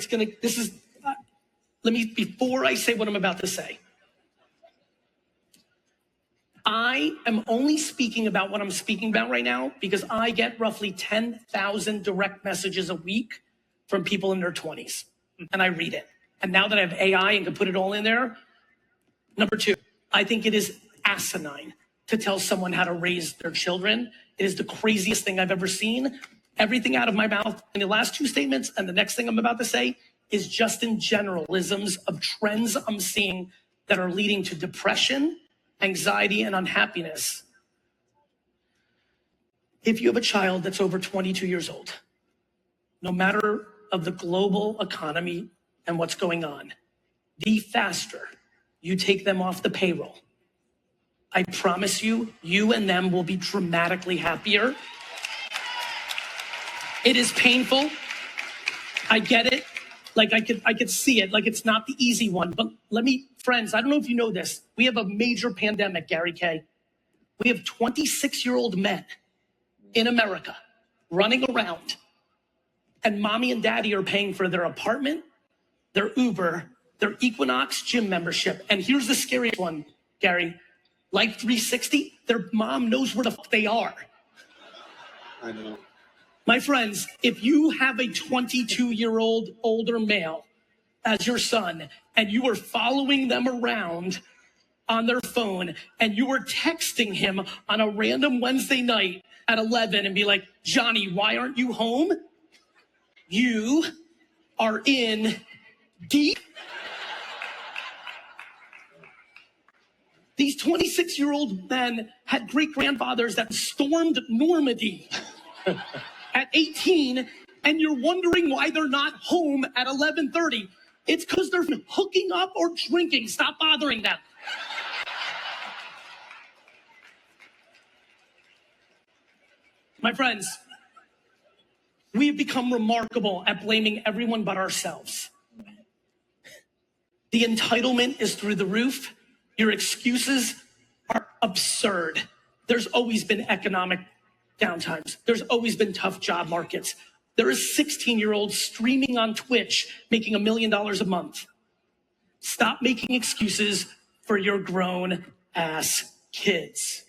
before I say what I'm about to say, I am only speaking about what I'm speaking about right now because I get roughly 10,000 direct messages a week from people in their 20s, and I read it. And now that I have AI and can put it all in there, number two, I think it is asinine to tell someone how to raise their children. It is the craziest thing I've ever seen. Everything out of my mouth in the last two statements and the next thing I'm about to say is just in generalisms of trends I'm seeing that are leading to depression, anxiety, and unhappiness. If you have a child that's over 22 years old, no matter of the global economy and what's going on, the faster you take them off the payroll, I promise you, you and them will be dramatically happier. It is painful. I get it. Like I could see it. Like it's not the easy one. But friends, I don't know if you know this. We have a major pandemic, Gary K. We have 26-year-old men in America running around, and mommy and daddy are paying for their apartment, their Uber, their Equinox gym membership. And here's the scariest one, Gary. Life 360, their mom knows where the fuck they are. I know. My friends, if you have a 22-year-old older male as your son and you are following them around on their phone and you are texting him on a random Wednesday night at 11 and be like, Johnny, why aren't you home? You are in deep. These 26-year-old men had great-grandfathers that stormed Normandy at 18, and you're wondering why they're not home at 11:30. It's because they're hooking up or drinking. Stop bothering them. My friends, we have become remarkable at blaming everyone but ourselves. The entitlement is through the roof. Your excuses are absurd. There's always been economic downtimes. There's always been tough job markets. There is 16-year-olds streaming on Twitch making $1 million a month. Stop making excuses for your grown-ass kids.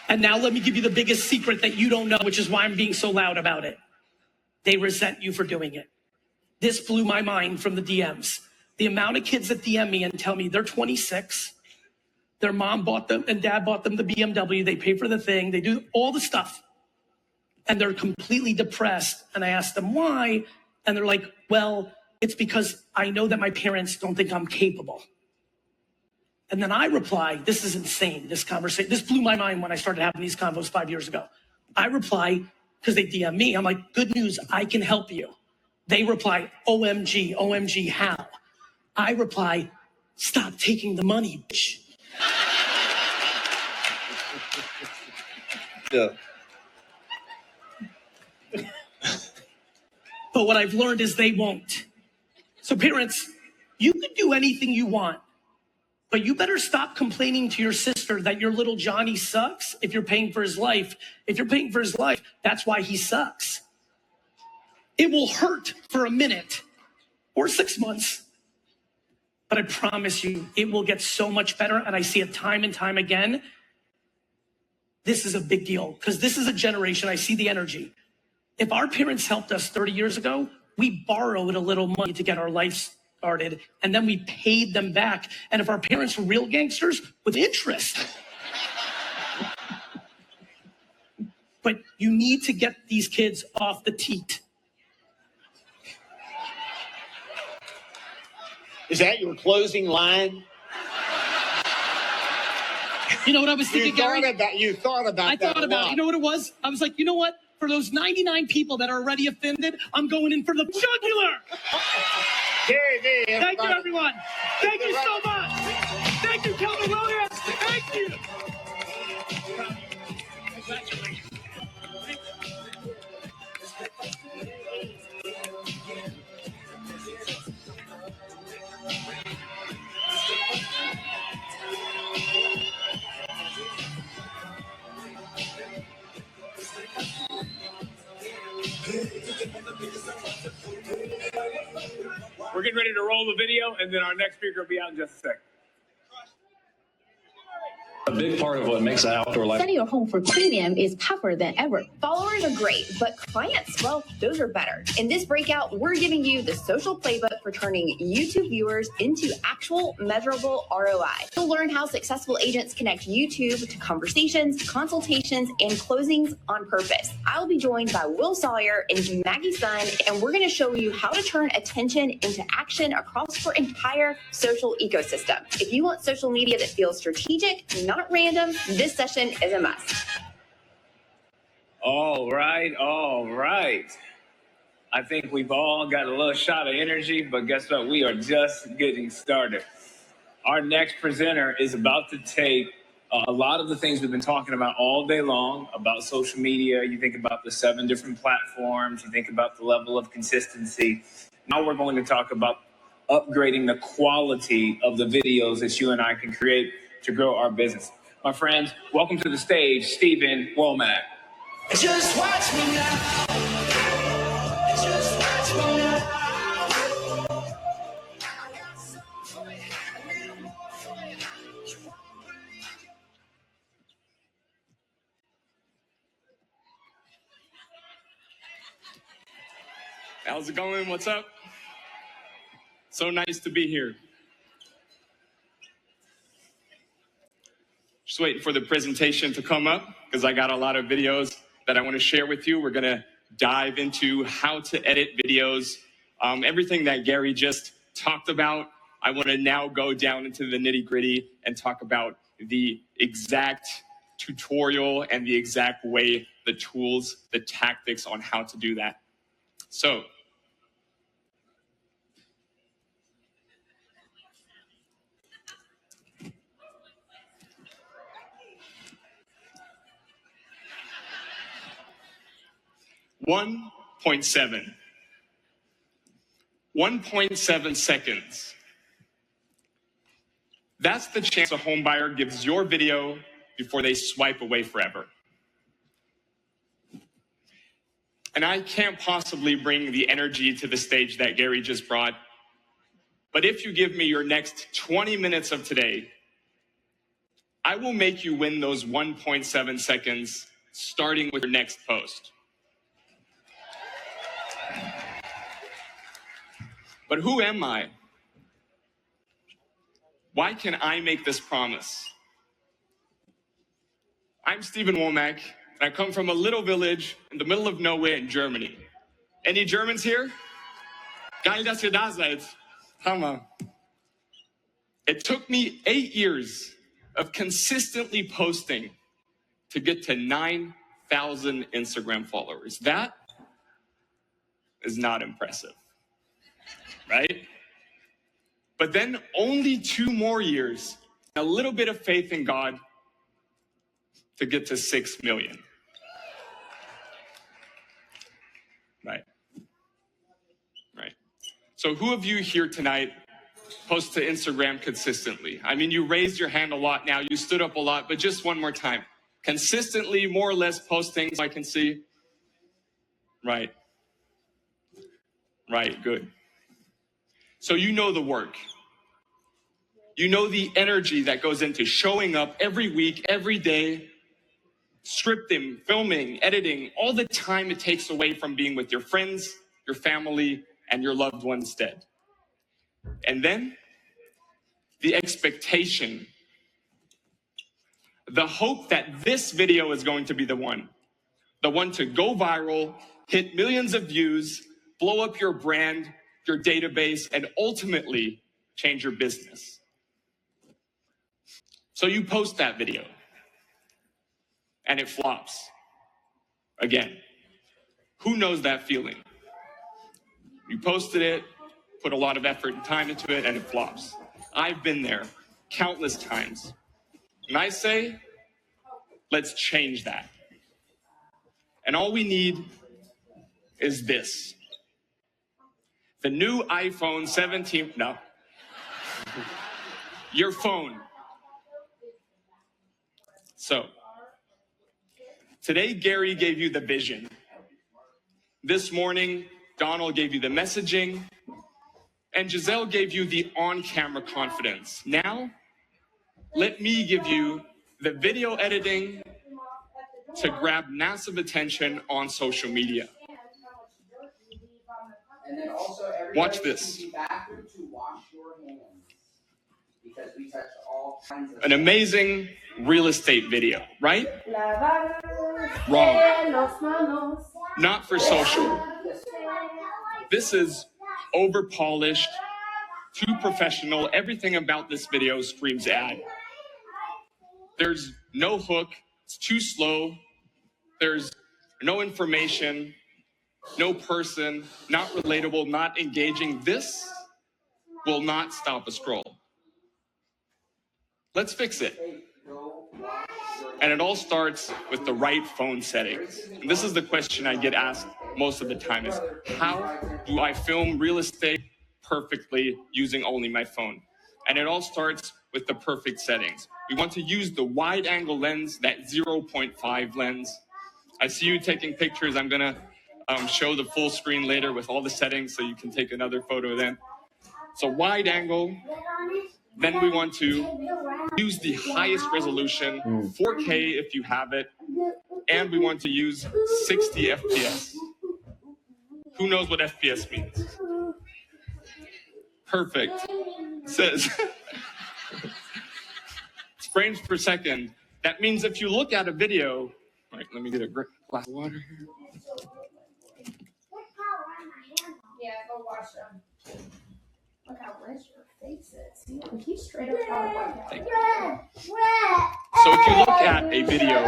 And now let me give you the biggest secret that you don't know, which is why I'm being so loud about it. They resent you for doing it. This blew my mind from the DMs. The amount of kids that DM me and tell me they're 26, their mom bought them and dad bought them the BMW, they pay for the thing, they do all the stuff, and they're completely depressed. And I ask them why, and they're like, well, it's because I know that my parents don't think I'm capable. And then I reply, this is insane, this conversation. This blew my mind when I started having these convos 5 years ago. I reply, because they DM me, I'm like, good news, I can help you. They reply, OMG, OMG, how? I reply, stop taking the money, bitch. Yeah. But what I've learned is they won't. So parents, you can do anything you want, but you better stop complaining to your sister that your little Johnny sucks if you're paying for his life. If you're paying for his life, that's why he sucks. It will hurt for a minute or 6 months, but I promise you, it will get so much better. And I see it time and time again. This is a big deal because this is a generation. I see the energy. If our parents helped us 30 years ago, we borrowed a little money to get our life started, and then we paid them back. And if our parents were real gangsters, with interest. But you need to get these kids off the teat. Is that your closing line? You know what I was thinking, Gary? You thought about I that thought about it. You know what it was? I was like, you know what? For those 99 people that are already offended, I'm going in for the jugular. Gary V. Thank you, everyone. Thank you so much. Thank you, Keller Williams. Thank you. Congratulations. We're getting ready to roll the video, and then our next speaker will be out in just a second. A big part of what makes an outdoor life. Setting your home for premium is tougher than ever. Followers are great, but clients, well, those are better. In this breakout, we're giving you the social playbook for turning YouTube viewers into actual measurable ROI. You'll learn how successful agents connect YouTube to conversations, consultations, and closings on purpose. I'll be joined by Will Sawyer and Maggie Sun, and we're going to show you how to turn attention into action across your entire social ecosystem. If you want social media that feels strategic, not random, this session is a must. All right. I think we've all got a little shot of energy, but guess what? We are just getting started. Our next presenter is about to take a lot of the things we've been talking about all day long about social media. You think about the 7 different platforms. You think about the level of consistency. Now we're going to talk about upgrading the quality of the videos that you and I can create to grow our business. My friends, welcome to the stage, Stephen Womack. Just watch me now. Just watch me now. How's it going? What's up? So nice to be here. Just waiting for the presentation to come up because I got a lot of videos that I want to share with you. We're going to dive into how to edit videos. Everything that Gary just talked about, I want to now go down into the nitty-gritty and talk about the exact tutorial and the exact way, the tools, the tactics on how to do that. So, .7 seconds. That's the chance a home buyer gives your video before they swipe away forever. And I can't possibly bring the energy to the stage that Gary just brought. But if you give me your next 20 minutes of today, I will make you win those 1.7 seconds starting with your next post. But who am I? Why can I make this promise? I'm Stephen Womack, and I come from a little village in the middle of nowhere in Germany. Any Germans here? Geil, dass ihr da seid. Hammer. It took me 8 years of consistently posting to get to 9,000 Instagram followers. That is not impressive, right? But then only 2 more years, a little bit of faith in God to get to 6 million. Right. Right. So who of you here tonight post to Instagram consistently? I mean, you raised your hand a lot now, you stood up a lot, but just one more time. Consistently, more or less posting, so I can see. Right. Right, good. So you know the work. You know the energy that goes into showing up every week, every day, scripting, filming, editing, all the time it takes away from being with your friends, your family, and your loved ones instead. And then the expectation, the hope that this video is going to be the one to go viral, hit millions of views, blow up your brand, your database, and ultimately change your business. So you post that video and it flops. Again, who knows that feeling? You posted it, put a lot of effort and time into it, and it flops. I've been there countless times. And I say, let's change that. And all we need is this. The new iPhone 17, no. Your phone. So, today Gary gave you the vision. This morning, Donald gave you the messaging. And Giselle gave you the on-camera confidence. Now, let me give you the video editing to grab massive attention on social media. And then also watch this. An amazing real estate video, right? Wrong. Not for social. This is over-polished, too professional. Everything about this video screams ad. There's no hook. It's too slow. There's no information, no person, not relatable, not engaging. This will not stop a scroll. Let's fix it. And it all starts with the right phone settings. And this is the question I get asked most of the time is, how do I film real estate perfectly using only my phone? And it all starts with the perfect settings. We want to use the wide angle lens, that 0.5 lens. I see you taking pictures. I'm gonna show the full screen later with all the settings so you can take another photo then. So wide angle. Then we want to use the highest resolution, 4K if you have it, and we want to use 60 FPS. Who knows what FPS means? Perfect. It says it's frames per second. That means if you look at a video, right, let me get a glass of water here. Yeah, go wash them. Look how red your face is. See, he's straight up Thank you. So if you look at a video,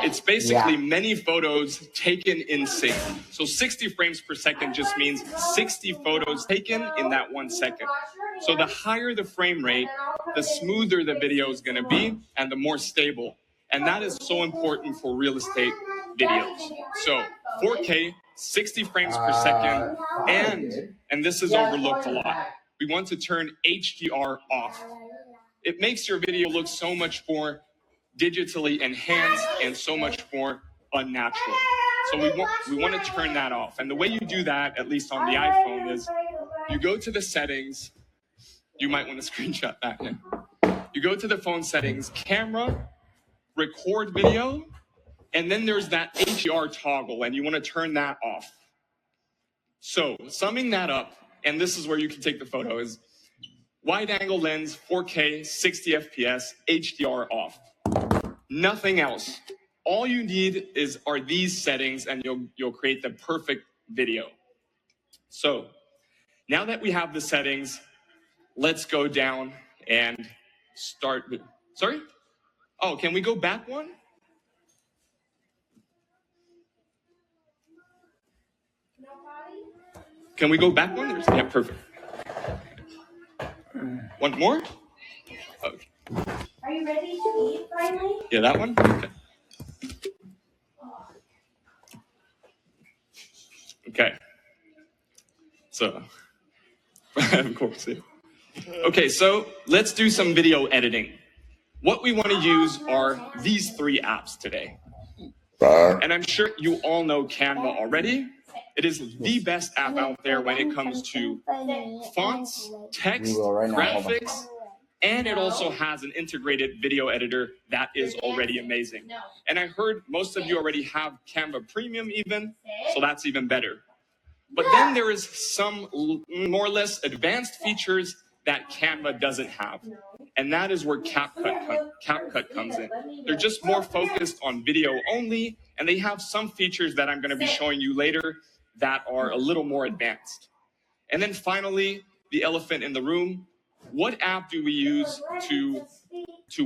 it's basically many photos taken in sync. So 60 frames per second just means 60 photos taken in that 1 second. So the higher the frame rate, the smoother the video is going to be and the more stable. And that is so important for real estate videos. So 4K, 60 frames per second, and this is overlooked a lot. We want to turn HDR off. It makes your video look so much more digitally enhanced and so much more unnatural. So we want to turn that off. And the way you do that, at least on the iPhone, is you go to the settings. You might want to screenshot that now. You go to the phone settings, camera, record video, and then there's that HDR toggle, and you want to turn that off. So summing that up, and this is where you can take the photo, is wide angle lens, 4K, 60 FPS, HDR off. Nothing else. All you need are these settings and you'll create the perfect video. So now that we have the settings, let's go down and start with, sorry? Oh, can we go back one? Can we go back one? Yeah, perfect. One more? Okay. Are you ready to eat finally? Yeah, that one? Okay. Okay. So, of course. Yeah. Okay, so let's do some video editing. What we want to use are these 3 apps today. And I'm sure you all know Canva already. It is the best app out there when it comes to fonts, text, graphics, and it also has an integrated video editor that is already amazing. And I heard most of you already have Canva Premium even, so that's even better. But then there is some more or less advanced features that Canva doesn't have. And that is where CapCut comes in. They're just more focused on video only, and they have some features that I'm going to be showing you later that are a little more advanced. And then finally, the elephant in the room, what app do we use to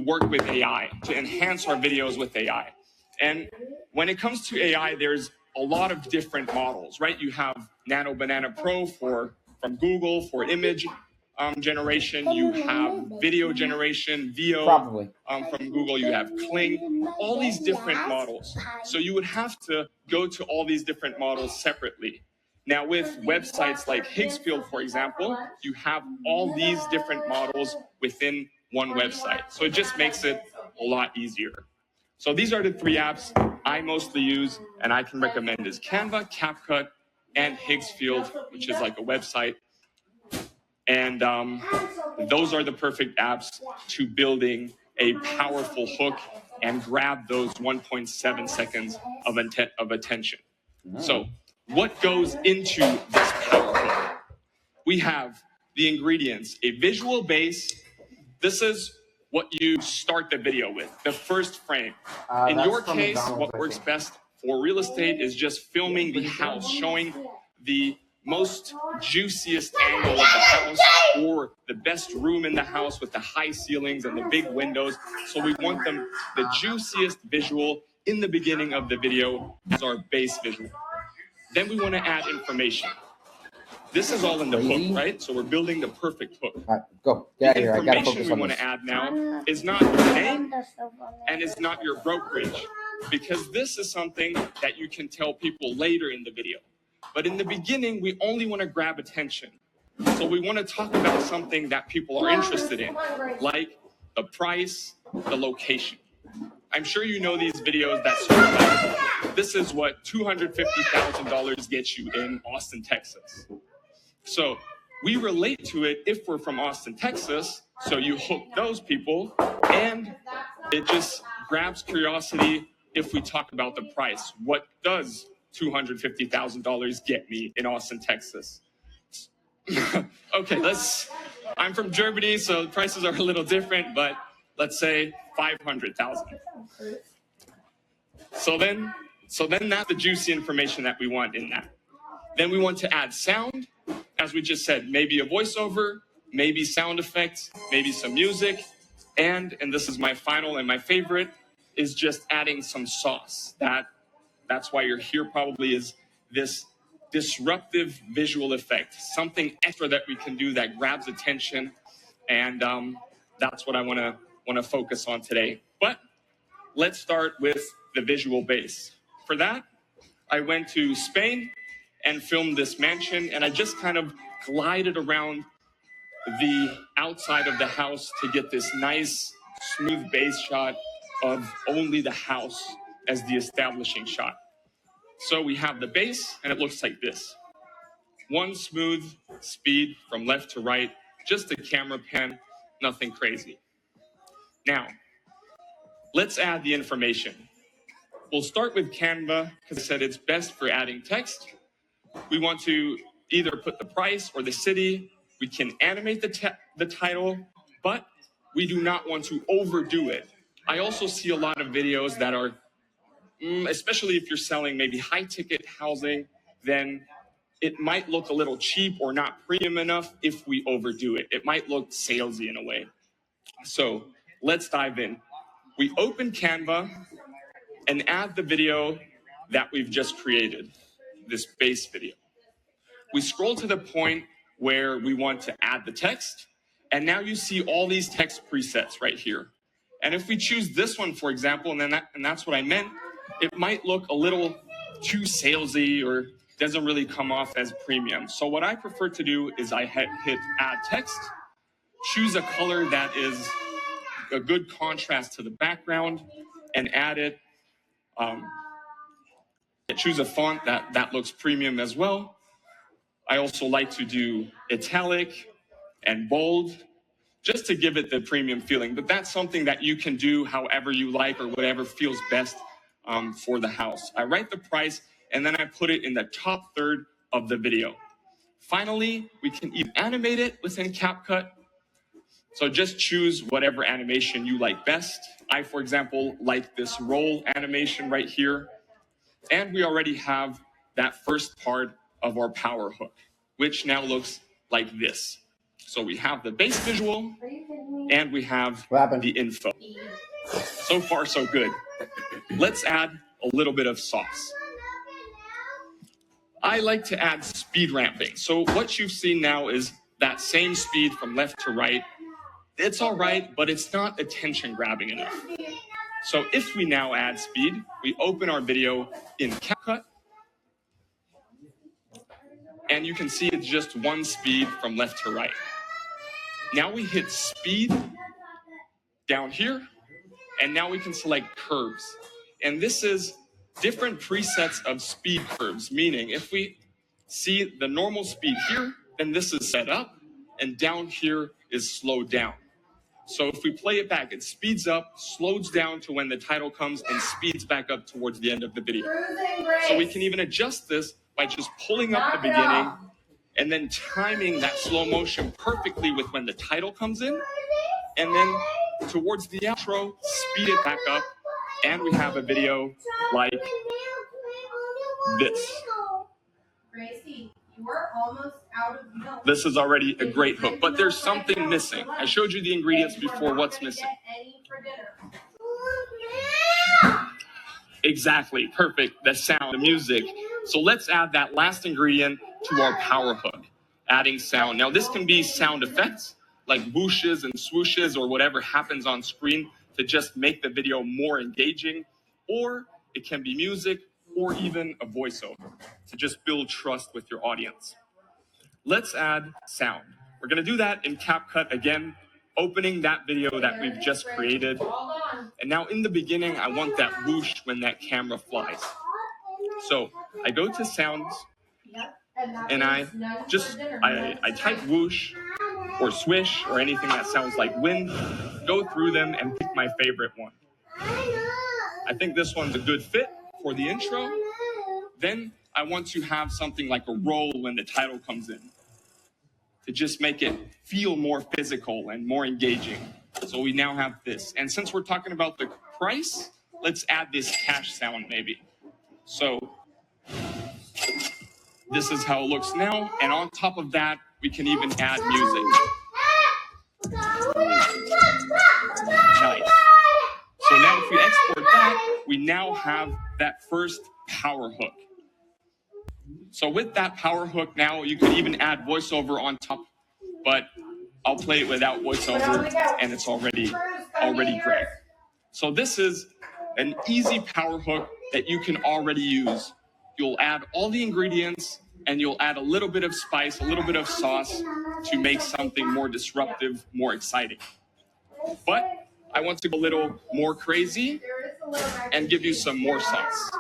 work with AI, to enhance our videos with AI? And when it comes to AI, there's a lot of different models, right? You have Nano Banana Pro from Google for image generation. You have video generation, VO from Google. You have Kling, all these different models. So you would have to go to all these different models separately. Now with websites like Higgsfield, for example, you have all these different models within one website. So it just makes it a lot easier. So these are the 3 apps I mostly use and I can recommend is Canva, CapCut, and Higgsfield, which is like a website. And those are the perfect apps to building a powerful hook and grab those 1.7 seconds of attention. So what goes into this power hook? We have the ingredients, a visual base. This is what you start the video with, the first frame. In your case, what works best for real estate is just filming the house, showing the most juiciest angle of the house or the best room in the house with the high ceilings and the big windows. So we want them the juiciest visual in the beginning of the video as our base visual. Then we want to add information. This is all in the hook, right? So we're building the perfect hook. Go. The information we want to add now is not your name and is not your brokerage, because this is something that you can tell people later in the video. But in the beginning, we only want to grab attention. So we want to talk about something that people are interested in, like the price, the location. I'm sure you know these videos that start like, this is what $250,000 gets you in Austin, Texas. So we relate to it if we're from Austin, Texas. So you hook those people, and it just grabs curiosity if we talk about the price. What does $250,000 get me in Austin, Texas? Okay, I'm from Germany, so the prices are a little different, but let's say 500,000. So then that's the juicy information that we want in that. Then we want to add sound, as we just said, maybe a voiceover, maybe sound effects, maybe some music, and this is my final and my favorite, is just adding some sauce. That's why you're here probably, is this disruptive visual effect, something extra that we can do that grabs attention, and that's what I want to focus on today. But let's start with the visual base. For that, I went to Spain and filmed this mansion, and I just kind of glided around the outside of the house to get this nice, smooth base shot of only the house as the establishing shot. So we have the base, and it looks like this. One smooth speed from left to right, just a camera pan, nothing crazy. Now, let's add the information. We'll start with Canva, because I said it's best for adding text. We want to either put the price or the city We can animate the title, but we do not want to overdo it. I also see a lot of videos that are, especially if you're selling maybe high-ticket housing, then it might look a little cheap or not premium enough if we overdo it. It might look salesy in a way. So let's dive in. We open Canva and add the video that we've just created, this base video. We scroll to the point where we want to add the text, and now you see all these text presets right here. And if we choose this one, for example, and that's what I meant, it might look a little too salesy or doesn't really come off as premium. So what I prefer to do is I hit add text, choose a color that is a good contrast to the background, and add it. Choose a font that looks premium as well. I also like to do italic and bold, just to give it the premium feeling. But that's something that you can do however you like or whatever feels best for the house. I write the price, and then I put it in the top third of the video. Finally, we can even animate it within CapCut. So just choose whatever animation you like best. I, for example, like this roll animation right here. And we already have that first part of our power hook, which now looks like this. So we have the base visual and we have the info. So far, so good. Let's add a little bit of sauce. I like to add speed ramping. So what you've seen now is that same speed from left to right. It's all right, but it's not attention grabbing enough. So if we now add speed, we open our video in CapCut, and you can see it's just one speed from left to right. Now we hit speed down here, and now we can select curves. And this is different presets of speed curves, meaning if we see the normal speed here, then this is set up, and down here is slowed down. So if we play it back, it speeds up, slows down to when the title comes, and speeds back up towards the end of the video. So we can even adjust this by just pulling up the beginning and then timing that slow motion perfectly with when the title comes in. And then towards the outro, speed it back up, and we have a video like this. We're almost out of milk. This is already a great hook, but there's something missing. I showed you the ingredients before. What's missing? Exactly. Perfect. The sound, the music. So let's add that last ingredient to our power hook, adding sound. Now this can be sound effects like whooshes and swooshes or whatever happens on screen to just make the video more engaging, or it can be music or even a voiceover to just build trust with your audience. Let's add sound. We're going to do that in CapCut again, opening that video that we've just created. And now in the beginning, I want that whoosh when that camera flies. So I go to sounds and I type whoosh or swish or anything that sounds like wind, go through them and pick my favorite one. I think this one's a good fit for the intro. Then I want to have something like a roll when the title comes in to just make it feel more physical and more engaging. So we now have this. And since we're talking about the price, let's add this cash sound maybe. So this is how it looks now. And on top of that, we can even add music. Nice. So now if we export that, we now have that first power hook. So with that power hook now, you could even add voiceover on top, but I'll play it without voiceover and it's already great. So this is an easy power hook that you can already use. You'll add all the ingredients and you'll add a little bit of spice, a little bit of sauce to make something more disruptive, more exciting. But I want to go a little more crazy and give you some more sauce.